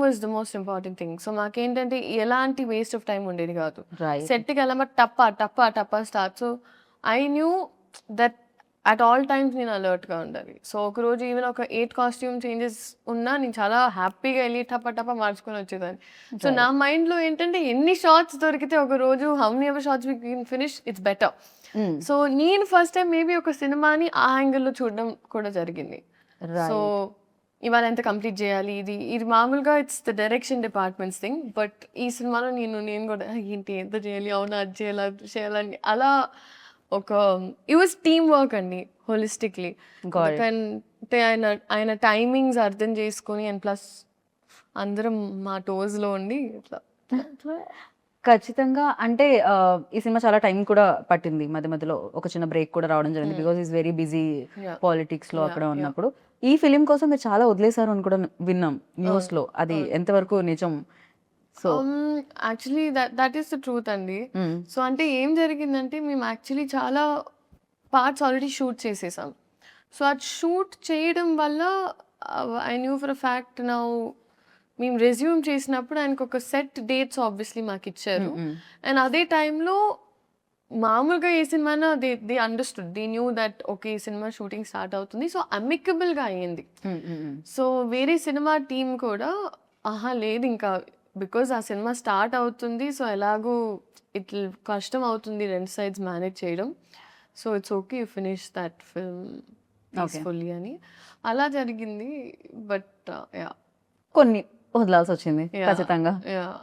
was the most important thing. So మాకేంటంటే ఎలాంటి వేస్ట్ ఆఫ్ టైం ఉండేది కాదు. Right. సెట్కి వెళ్ళామా టప్ప start. So I knew that at all times నేను అలర్ట్గా ఉండాలి. సో ఒకరోజు ఈవెన్ ఒక 8 కాస్ట్యూమ్ చేంజెస్ ఉన్నా నేను చాలా హ్యాపీగా వెళ్ళి టప్ప మార్చుకొని వచ్చేదాన్ని. సో నా మైండ్లో ఏంటంటే ఎన్ని షార్ట్స్ దొరికితే ఒక రోజు how many ever shorts we can finish it's better. So నేను ఫస్ట్ టైం మేబీ ఒక సినిమాని ఆ యాంగిల్లో చూడడం కూడా జరిగింది. సో ఇవాళ ఎంత కంప్లీట్ చేయాలి, ఇది మామూలుగా it's the direction departments thing. But ఈ సినిమాలో నేను కూడా ఏంటి ఎంత చేయాలి, అవునా అది చేయాలి అది చేయాలని అలా ఒక ఇట్ వాజ్ టీమ్ వర్క్ అండి హోలిస్టిక్లీ. అంటే ఆయన టైమింగ్స్ అర్థం చేసుకొని అండ్ ప్లస్ అందరం మా టోస్లో ఉండి ఇట్లా ఖచ్చితంగా. అంటే ఈ సినిమా చాలా టైం కూడా పట్టింది, మధ్య మధ్యలో ఒక చిన్న బ్రేక్ కూడా రావడం జరిగింది because is very busy politics లో అక్కడ ఉన్నప్పుడు. ఈ ఫిలిం కోసం మీరు చాలా వదిలేశారు అని కూడా విన్నాం న్యూస్ లో, అది ఎంతవరకు నిజం? So actually that is the truth అండి. సో అంటే ఏం జరిగిందంటే మేము యాక్చువల్లీ చాలా పార్ట్స్ ఆల్రెడీ షూట్ చేసేసాం. సో అది షూట్ చేయడం వల్ల I knew for a fact now మేము రెజ్యూమ్ చేసినప్పుడు ఆయనకు ఒక సెట్ డేట్స్ ఆబ్వియస్లీ మాకు ఇచ్చారు. అండ్ అదే టైంలో మామూలుగా ఏ సినిమానా they understood, they knew that okay ఈ సినిమా షూటింగ్ స్టార్ట్ అవుతుంది. సో అమికబుల్గా అయ్యింది. సో వేరే సినిమా టీం కూడా లేదు ఇంకా బికాజ్ ఆ సినిమా స్టార్ట్ అవుతుంది, సో ఎలాగో ఇట్లా కష్టం అవుతుంది 2 sides మేనేజ్ చేయడం. So it's okay you finish that film peacefully అని అలా జరిగింది. బట్ కొన్ని వదలాల్సి వచ్చింది ఖచ్చితంగా.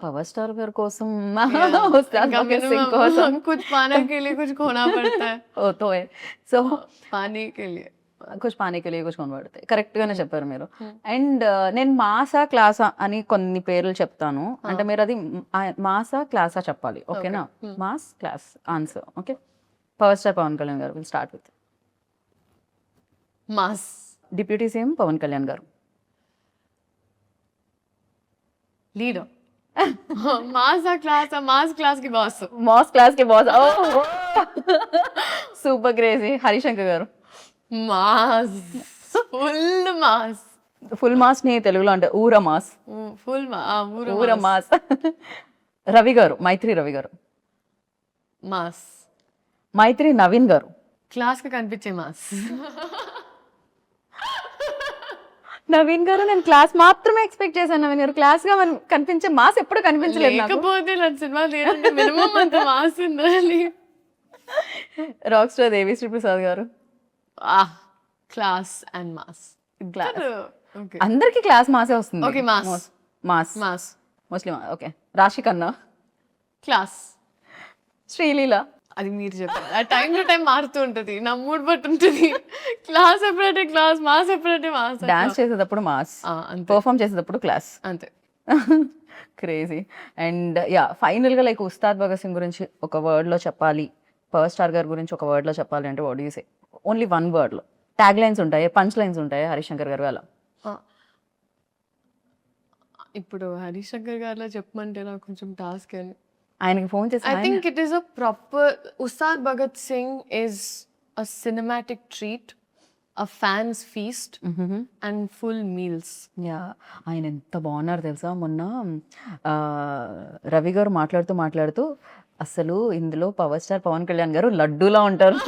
పవర్ స్టార్ గారి కోసం ఉస్తాద్ భగత్ సింగ్ కోసం कुछ पाने के लिए कुछ खोना पड़ता है. तो है. సో पाने के लिए కుछ పానే కే లియే కుछ కొన పడతాయి. కరెక్ట్ గానే చెప్పారు మీరు. అండ్ నేను మాసా క్లాసా అని కొన్ని పేర్లు చెప్తాను, అంటే మీరు అది మాసా క్లాసా చెప్పాలి, ఓకేనా? Mass class answer. Okay, power star Pawan Kalyan గారు. Will start with mass. Deputy CM Pawan Kalyan గారు. లీడర్. మాస్ క్లాస్ కి బాస్. మాస్ క్లాస్ కి బాస్. Super crazy. హరిశంకర్ గారు. మాస్. ఫుల్ మాస్ ని తెలుగులో అంటే ఊర మాస్. ఊర మాస్. రవి గారు. మైత్రి రవి గారు. మాస్. మైత్రి నవీన్ గారు. క్లాస్ కి కనిపించే మాస్. నవీన్ గారు నేను క్లాస్ మాత్రమే ఎక్స్పెక్ట్ చేశాను. నవీన్ గారు క్లాస్ గా కనిపించే మాస్ ఎప్పుడు కనిపించలేదు నాకు. లేకపోతే నా సినిమా మినిమం అంత మాస్ ఉండాలి. రాక్ స్టార్ దేవిశ్రీ ప్రసాద్ గారు. Class and mass. అందరికి క్లాస్ మాసే వస్తుంది. Okay, mass. Mass mass mostly. Okay, రాశి ఖన్నా. క్లాస్. శ్రీలీల. అది మీరు చెప్పారు. ఆ టైం టు టైం మారుతూ ఉంటుంది, నా మూడ్ బట్టి ఉంటుంది. క్లాస్ ఎప్పుడంటే క్లాస్, మాస్ ఎప్పుడంటే మాస్. డాన్స్ చేసేటప్పుడు మాస్, పర్ఫామ్ చేసేటప్పుడు క్లాస్. అంతే. క్రేజీ. అండ్ ఫైనల్ గా లైక్ ఉస్తాద్ భగత్ సింగ్ గురించి ఒక వర్డ్ లో చెప్పాలి, పవర్ స్టార్ గారి గురించి ఒక వర్డ్ లో చెప్పాలి అంటే what do you say? Only 1 word లో. ట్యాగ్ లైన్స్ ఉంటాయి, పంచ్ లైన్స్ ఉంటాయి హరిశంకర్ గారు అలా. ఇప్పుడు హరిశంకర్ గారిలో చెప్పమంటే నాకు కొంచెం టాస్క్ అని. ఆయనకి ఫోన్ చేసి I think it is a proper Ustad Bhagat Singh is a cinematic treat, a fan's feast and full meals. ఆయన ఎంత బాగున్నారు తెలుసా? మొన్న రవి గారు మాట్లాడుతూ అసలు ఇందులో పవర్ స్టార్ పవన్ కళ్యాణ్ గారు లడ్డూలా ఉంటారు.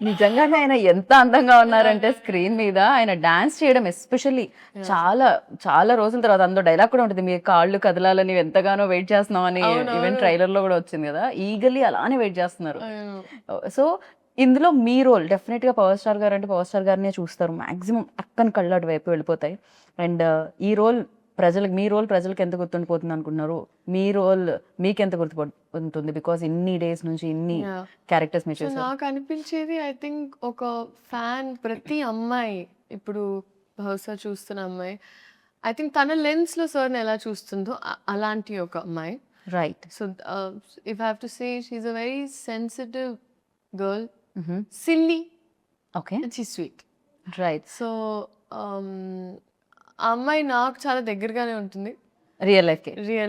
నిజంగానే ఆయన ఎంత అందంగా ఉన్నారంటే స్క్రీన్ మీద ఆయన డాన్స్ చేయడం ఎస్పెషల్లీ చాలా చాలా రోజుల తర్వాత. అందులో డైలాగ్ కూడా ఉంటుంది, మీ కాళ్ళు కదలాలని ఎంతగానో వెయిట్ చేస్తున్నాం అని. ఈవెన్ ట్రైలర్ లో కూడా వచ్చింది కదా, ఈగల్లీ అలానే వెయిట్ చేస్తున్నారు. సో ఇందులో మీ రోల్ డెఫినెట్ గా పవర్ స్టార్ గారు అంటే పవర్ స్టార్ గారినే చూస్తారు మాక్సిమం, అక్కని కళ్ళు అటు వైపు వెళ్ళిపోతాయి. అండ్ ఈ రోల్ మీ రోల్ ప్రజలకు ఎంత గుర్తుండిపోతుంది అనుకుంటున్నారు? మీ రోల్ మీకు ఎంత గుర్తుపడుతుంది? బికాస్ ఇన్ని డేస్ నుంచి ఇన్ని క్యారెక్టర్స్ మీరు చూసారు. నాకు అనిపించేది ఐ థింక్ ఒక ఫ్యాన్ ప్రతి అమ్మాయి, ఇప్పుడు బహుశా చూస్తున్న అమ్మాయి ఐ థింక్ తన లెన్స్ లో సార్ని ఎలా చూస్తుందో అలాంటి ఒక అమ్మాయి. Right. So if I have to say she is a very sensitive girl, silly, okay, and she sweet. Right. So ఆ అమ్మాయి నాకు చాలా దగ్గరగానే ఉంటుంది రియల్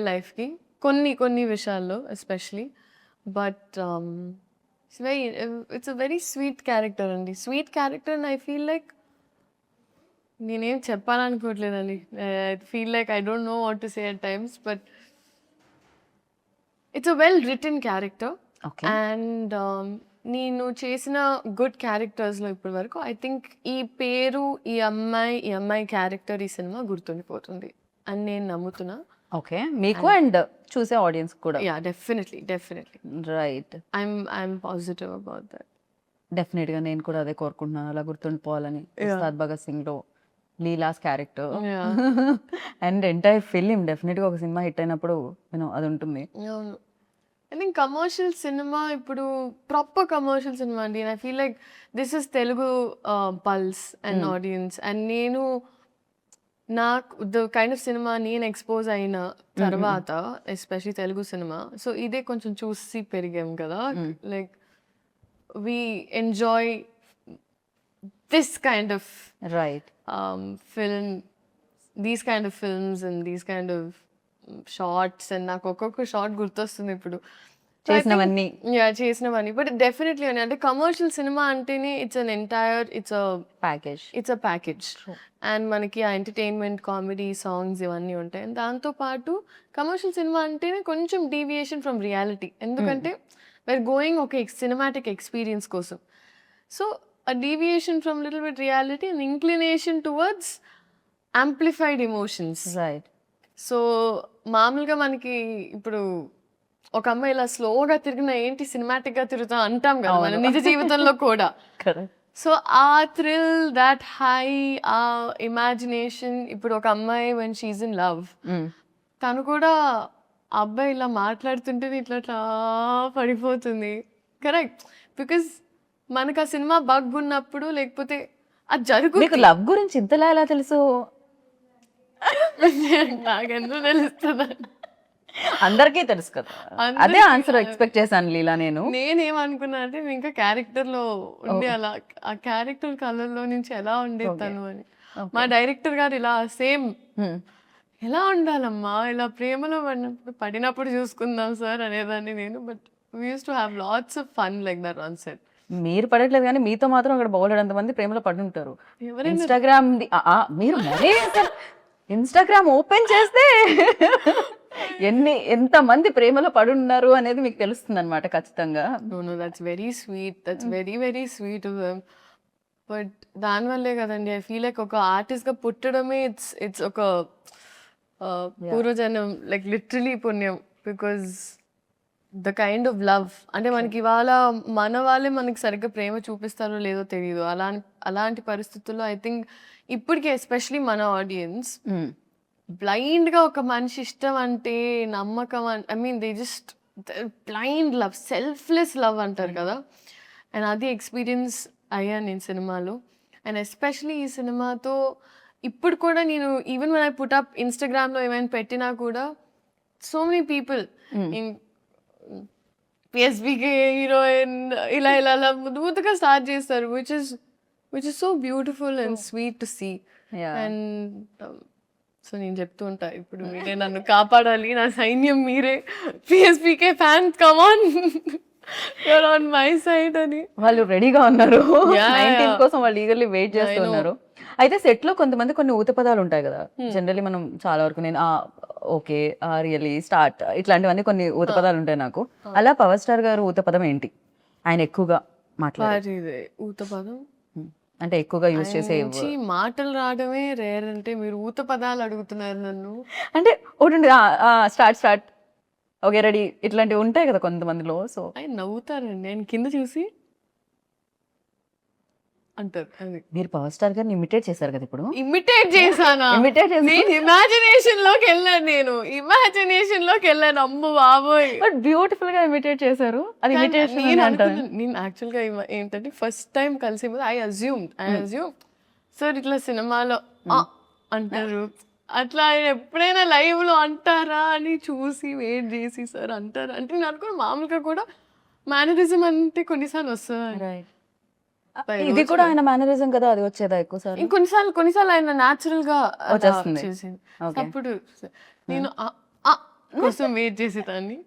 లైఫ్ కి. కొన్ని విషయాల్లో especially. But it's a very sweet character అండి. Sweet character and I feel like నేనేం చెప్పాలనుకోవట్లేదండి. I feel like I don't know what to say at times, but it's a well written character. Okay. And నేను చేసిన గుడ్ క్యారెక్టర్స్లో ఇప్పటి వరకు ఐ థింక్ ఈ పేరు, ఈ అమ్మాయి క్యారెక్టర్ ఈ సినిమా గుర్తుండిపోతుంది అని నేను నమ్ముతున్నా. ఓకే, మీకు అండ్ చూసే ఆడియన్స్ కూడా. Yeah, definitely right. I'm positive about that. Definite గా నేను కూడా అదే కోరుకుంటున్నాను, అలా గుర్తుండిపోవాలని. ఉస్తాద్ భగత్ సింగ్ లో Leela's character and entire film definite గా ఒక సినిమా హిట్ అయినప్పుడు అది ఉంటుంది. అవును, ఐ థింక్ కమర్షియల్ సినిమా ఇప్పుడు ప్రాపర్ కమర్షియల్ సినిమా అండి. I feel like this is Telugu pulse and audience. And నేను నాకు ద కైండ్ ఆఫ్ సినిమా నేను ఎక్స్పోజ్ అయిన తర్వాత ఎస్పెషలీ తెలుగు సినిమా, సో ఇదే కొంచెం చూసి పెరిగాం కదా. Like we enjoy this kind of right film, these kind of films and these kind of shorts. And నాకు ఒక్కొక్క షార్ట్ గుర్తొస్తుంది ఇప్పుడు చేసినవన్నీ. చేసినవన్నీ. బట్ డెఫినెట్లీ అని అంటే కమర్షియల్ సినిమా అంటేనే ఇట్స్ అ ప్యాకేజ్. అండ్ మనకి ఆ ఎంటర్టైన్మెంట్, కామెడీ, సాంగ్స్ ఇవన్నీ ఉంటాయి. అండ్ దాంతోపాటు కమర్షియల్ సినిమా అంటేనే కొంచెం డీవియేషన్ ఫ్రమ్ రియాలిటీ. ఎందుకంటే we're going ఒక సినిమాటిక్ ఎక్స్పీరియన్స్ కోసం. So a deviation from little bit reality and inclination towards amplified emotions. Right. So మామూలుగా మనకి ఇప్పుడు ఒక అమ్మాయి ఇలా స్లోగా తిరిగినా ఏంటి సినిమాటిక్ గా తిరుగుతాం అంటాం కదా మన నిజ జీవితంలో కూడా. కరెక్ట్. సో ఆ థ్రిల్, దాట్ హై, ఆ ఇమాజినేషన్. ఇప్పుడు ఒక అమ్మాయి వెన్ షీఈ్ ఇన్ లవ్, తను కూడా ఆ అబ్బాయి ఇలా మాట్లాడుతుంటే ఇట్లా ఇట్లా పడిపోతుంది. కరెక్ట్, బికాస్ మనకు ఆ సినిమా బగ్ ఉన్నప్పుడు, లేకపోతే అది జరుగుతుంది. మీకు లవ్ గురించి ఇంతలా ఎలా తెలుసు? నాకెందుకు తెలుస్తుంది? అందరికీ తెలుసు కదా. అదే ఆన్సర్ ఎక్స్పెక్ట్ చేశాను లీలా. నేనేమనుకున్నా అంటే ఇంకా క్యారెక్టర్ లో ఉండి అలా ఆ క్యారెక్టర్ కలర్లో నుంచి ఎలా ఉండేది తను అని. మా డైరెక్టర్ గారు ఇలా సేమ్ ఎలా ఉండాలమ్మా, ఇలా ప్రేమలో పడినప్పుడు చూసుకుందాం సార్ అనేదాన్ని నేను. But we use to have lots of fun like that on set. మీరు పడట్లేదు కానీ మీతో మాత్రం అక్కడ బౌలెడంత మంది ప్రేమలో పడి ఉంటారు. ఇన్స్టాగ్రామ్ మీరు మరీ ఇన్స్టాగ్రామ్ ఓపెన్ చేస్తే ఎంతమంది ప్రేమలో పడి ఉన్నారు అనేది మీకు తెలుస్తుంది అనమాట ఖచ్చితంగా. That's very sweet, that's very very sweet. But దానివల్లే కదండి ఐ ఫీల్ లైక్ ఒక ఆర్టిస్ట్ గా పుట్టడమే ఇట్స్ ఒక పూర్వజన్మ, లైక్ లిటరలీ పుణ్యం. Because the kind of love అంటే మనకి ఇవాళ మన వాళ్ళే మనకి సరిగ్గా ప్రేమ చూపిస్తారో లేదో తెలియదు. అలాంటి పరిస్థితుల్లో ఐ థింక్ ఇప్పటికీ ఎస్పెషలీ మన ఆడియన్స్ బ్లైండ్ గా ఒక మనిషి ఇష్టం అంటే నమ్మకం, I mean they just blind love, selfless love అంటారు కదా. అండ్ అది ఎక్స్పీరియన్స్ అయ్యాను నేను సినిమాలో. అండ్ ఎస్పెషలీ ఈ సినిమాతో ఇప్పుడు కూడా నేను even when I put up ఇన్స్టాగ్రామ్లో ఏమైనా పెట్టినా కూడా సో మెనీ పీపుల్ పిఎస్బికే హీరోయిన్ ఇలా ఇలా ఇలా ముద్దుగా స్టార్ట్ చేస్తారు, which is so beautiful and sweet to see. And so నేను చెప్తూ ఉంటా ఇప్పుడు మీరే నన్ను కాపాడాలి, నా సైన్యం మీరే, PSPK fan come on you're on my side అని వాళ్ళు రెడీగా ఉన్నారు. 19 కోసం వాళ్ళు ఈగర్లీ వెయిట్ చేస్తున్నారు. అయితే సెట్ లో కొంతమంది కొన్ని ఊత పదాలు ఉంటాయి కదా జనరల్లీ, మనం చాలా వరకు నేను ఓకే రియలీ స్టార్ట్ ఇట్లాంటివన్నీ కొన్ని ఊత పదాలు ఉంటాయి నాకు. అలా పవర్ స్టార్ గారు ఊత పదం ఏంటి ఆయన ఎక్కువగా మాట్లాడే ఊత పదం అంటే ఎక్కువగా యూజ్ చేసే మాటలు రావడమే రేర్. అంటే మీరు ఊత పదాలు అడుగుతున్నారు నన్ను అంటే ఒకటి స్టార్ట్ ఓకే రెడీ ఇట్లాంటివి ఉంటాయి కదా కొంతమందిలో. సో ఆయన నవ్వుతారండి, నేను కింద చూసి అంటారు. మీరు పవర్ స్టార్ గారిని ఇమిటేట్ చేశారు కదా ఇప్పుడు. ఇమిటేట్ చేశానా? నేను ఇమాజినేషన్ లోకి వెళ్ళాను అమ్మ బాబోయ్. బట్ బ్యూటిఫుల్ గా ఇమిటేట్ చేశారు. అది ఇమిటేషన్ అంటారు. నేను యాక్చువల్ గా ఏంటంటే ఫస్ట్ టైం కలిసి ఐ అజ్యూమ్ సార్ ఇట్లా సినిమాలో అంటారు, అట్లా ఆయన ఎప్పుడైనా లైవ్ లో అంటారా అని చూసి వెయిట్ చేసి సార్ అంటారా అంటే నేను అనుకున్నా మామూలుగా కూడా మేనరిజం అంటే కొన్నిసార్లు వస్తుంది. ఇది కూడా ఆయన మేనరిజం కదా, అది వచ్చేదా ఎక్కువ సార్? కొన్నిసార్లు ఆయన న్యాచురల్ గా వచ్చేస్తుంది. అప్పుడు నేను కోసం వెయిట్ చేసేదాన్ని.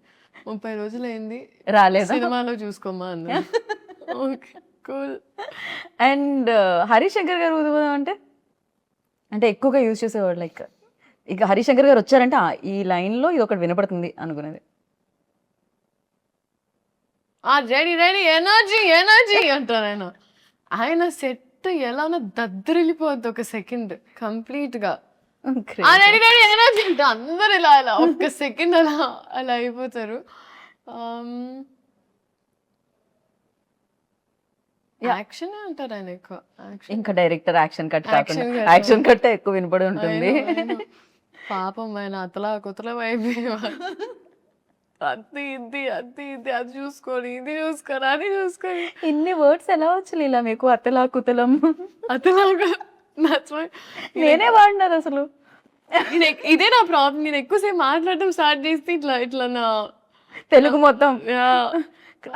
30 రోజులైంది, రాలేదా? సినిమాలో చూసుకోమా అన్నారు. Okay cool. అండ్ హరిశంకర్ గారు ఊదుబోదాం అంటే ఎక్కువగా యూజ్ చేసేవాడు, లైక్ ఇక హరిశంకర్ గారు వచ్చారంటే ఈ లైన్లో ఇది ఒకటి వినపడుతుంది అనుకునేది. రెడీ రెడీ ఎనర్జీ ఎనర్జీ అంటారు ఆయన. ఆయన సెట్ ఎలా ఉన్నా దద్దరిల్లిపోద్ది ఒక సెకండ్ కంప్లీట్ గా. రెడీ రెడీ ఎనర్జీ అంటే అందరు ఇలా ఇలా ఒక్క సెకండ్ అలా అలా అయిపోతారు. యాక్షన్ అంటారు ఆయన ఎక్కువ. ఇంకా డైరెక్టర్ యాక్షన్ కట్ కాకుండా Action cut. యాక్షన్ కట్ ఎక్కువ వినపడి ఉంటుంది. పాపం ఆయన అతలా కుతలం అయిపోయేవారు. అది ఇది అది ఇది అది చూసుకొని ఇది చూసుకొని అది చూసుకొని ఇన్ని వర్డ్స్ ఎలా వచ్చు ఇలా మీకు? అతలా కుతలం అతలాగా. నేనే వాడినారు అసలు. ఇదే నా ప్రాబ్లం. నేను ఎక్కువసేపు మాట్లాడటం స్టార్ట్ చేస్తే ఇట్లా ఇట్లా నా తెలుగు మొత్తం.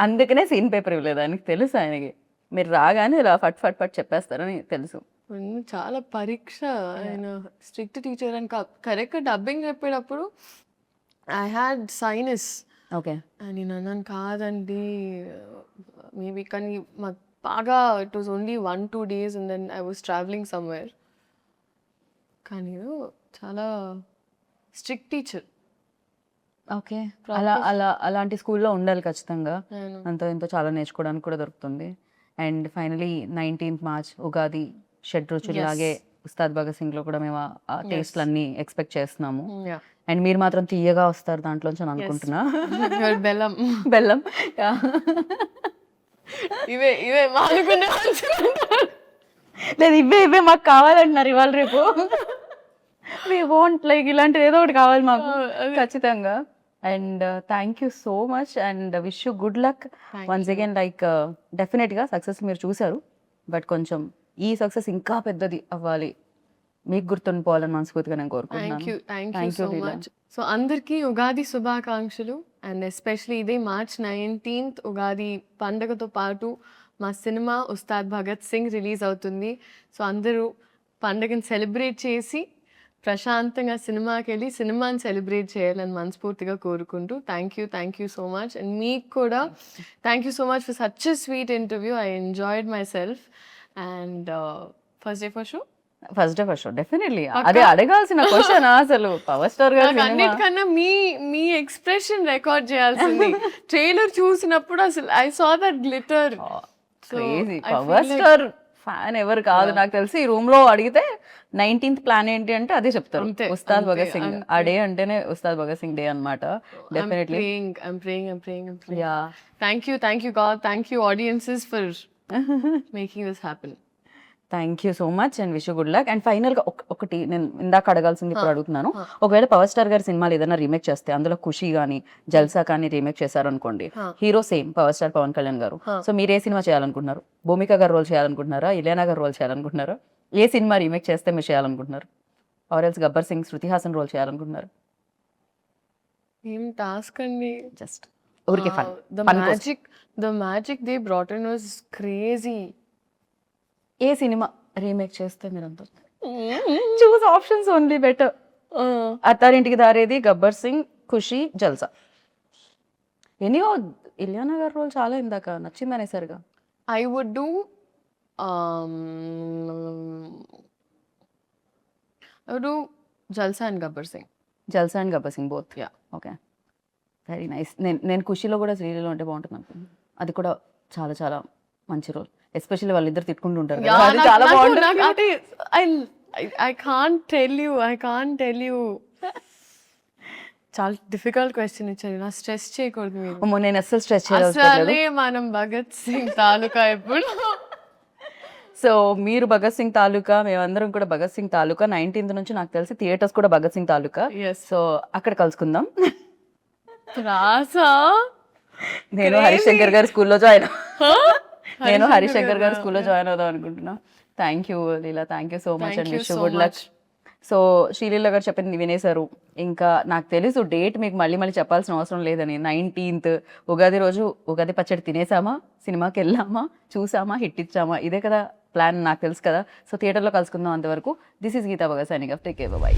అందుకనే సీన్ పేపర్ ఇవ్వలేదు ఆయనకి, తెలుసు ఆయనకి మీరు రాగానే ఇలా ఫట్ ఫట్ ఫట్ చెప్పేస్తారని తెలుసు. చాలా పరీక్ష. ఆయన స్ట్రిక్ట్ టీచర్ అని కరెక్ట్ డబ్బింగ్ చెప్పేటప్పుడు ఐ హ్యాడ్ సైనస్. ఓకే. నేను అన్నాను కాదండి మేబీ, కానీ మాకు బాగా it was only 1-2 days and then I was travelling somewhere. కానీ చాలా స్ట్రిక్ట్ టీచర్. ఓకే. అలాంటి స్కూల్లో ఉండాలి ఖచ్చితంగా. అంతో ఇంతో చాలా నేర్చుకోవడానికి కూడా దొరుకుతుంది. And finally 19th March Ugadi, షడ్ రుచుల్లాగే ఉస్తాద్ భగత్ సింగ్ లో కూడా మేము ఆ టేస్ట్లు అన్ని ఎక్స్పెక్ట్ చేస్తున్నాము. అండ్ మీరు మాత్రం తీయగా వస్తారు దాంట్లోంచి అని అనుకుంటున్నా. బెల్లం బెల్లం ఇవే ఇవే లేదు, ఇవే మాకు కావాలంటున్నారు ఇవాళ రేపు. వి వాంట్ లైక్ ఇలాంటిది ఏదో ఒకటి కావాలి మాకు ఖచ్చితంగా. And thank you so much and wish you good luck once again. Like డెఫినెట్గా సక్సెస్ మీరు చూసారు, బట్ కొంచెం ఈ సక్సెస్ ఇంకా పెద్దది అవ్వాలి, మీకు గుర్తుండిపోవాలని మనస్ఫూర్తిగా నేను కోరుకుంటున్నాను. Thank you so much. So అందరికీ ఉగాది శుభాకాంక్షలు. అండ్ ఎస్పెషలీ ఇదే March 19th ఉగాది పండగతో పాటు మా సినిమా ఉస్తాద్ భగత్ సింగ్ రిలీజ్ అవుతుంది. సో అందరూ పండగని సెలబ్రేట్ చేసి ప్రశాంతంగా సినిమాకి వెళ్ళి సినిమాని సెలబ్రేట్ చేయాలని మనస్ఫూర్తిగా కోరుకుంటూ thank you so much. And మీకు కూడా thank you so much for such a sweet interview. I enjoyed my self. And first day for show definitely అదే అడగాల్సిన క్వశ్చన్ అసలు. పవర్ స్టార్ గారు అన్నిటికన్నా మీ ఎక్స్ప్రెషన్ రికార్డ్ చేయాల్సింది. ట్రైలర్ చూసినప్పుడు అసలు I saw that glitter. Crazy. Power star fan ఎవరు కాదు నాకు తెలిసి. ఈ రూమ్ లో అడిగితే 19th ప్లాన్ ఏంటి అంటే అదే చెప్తారు, ఉస్తాద్ భగత్ సింగ్. ఆ డే అంటేనే ఉస్తాద్ భగత్ సింగ్ డే అన్నమాట. Definitely. I'm praying. Yeah. Thank you God. Thank you audiences for making this happen. Thank you so much and wish you good luck. And final గా ఒకటి నేను ఇందాక అడగాల్సింది ఇప్పుడు అడుగుతున్నాను. ఒకవేళ పవర్ స్టార్ గారి సినిమాలు ఏదైనా రీమేక్ చేస్తే, అందులో ఖుషి కానీ జల్సా కానీ రీమేక్ చేశారు అనుకోండి, hero same power star Pawan Kalyan garu. So మీరు ఏ సినిమా చేయాలనుకుంటున్నారు? భూమిక గారు రోల్ చేయాలనుకుంటున్నారా? ఇలియానా గారు రోల్ చేయాలనుకుంటున్నారా? ఏ సినిమా రీమేక్ చేస్తే మీరు చేయాలనుకుంటున్నారు? Or else Gabbar Singh, Shruti Haasan role చేయాలనుకుంటున్నారు? ఏం టాస్క్ అండి. జస్ట్ ఊరికే fun. The magic they brought in was crazy. ఏ సినిమా రీమేక్ చేస్తే మీరు అంత choose options only better. Attarintiki Daredi, Gabbar Singh, ఖుషి, జల్సా. ఎనీయో ఇలియానా గారి రోల్ చాలా ఇందాక నచ్చింది అనేసరిగా. I would do Jalsa and Gabbar Singh. Jalsa and Gabbar Singh both. Yeah. Okay, very nice. నేను ఖుషిలో కూడా శ్రీలీలో ఉంటే బాగుంటుంది అనుకున్నాను. అది కూడా చాలా చాలా మంచి రోల్. ఎస్పెషల్లీ వాళ్ళిద్దరు తిట్టుకుంటూ ఉంటారు కదా, అది చాలా బాగుంటుంది. I can't tell you. చాలా డిఫికల్ట్ క్వశ్చన్ ఇచ్చారు. నా స్ట్రెస్ చేయకూడదు మీరు. అమ్మో, నేను అస్సలు స్ట్రెస్ చేయలేదు. అసలే మనం భగత్ సింగ్ తాలూకా ఎప్పుడు. సో మీరు భగత్ సింగ్ తాలూకా, మేమందరం కూడా భగత్ సింగ్ తాలూకా. 19th నుంచి నాకు తెలిసి థియేటర్స్ కూడా భగత్ సింగ్ తాలూకా. సో అక్కడ కలుసుకుందాం. నేను హరిశంకర్ గారి స్కూల్లో జాయిన్ అవుదాం అనుకుంటున్నా. Thank you Leela, thank you so much and wish you good luck. So Sreeleela గారు చెప్పింది వినేశారు. ఇంకా నాకు తెలుసు డేట్ మీకు మళ్ళీ చెప్పాల్సిన అవసరం లేదని. 19th ఉగాది రోజు ఉగాది పచ్చడి తినేసామా, సినిమాకి వెళ్ళామా, చూసామా, హిట్ ఇచ్చామా, ఇదే కదా ప్లాన్ నాకు తెలుసు కదా. సో థియేటర్లో కలుసుకుందాం. అంతవరకు this is Geetha Bhagat signing off. Take care, by.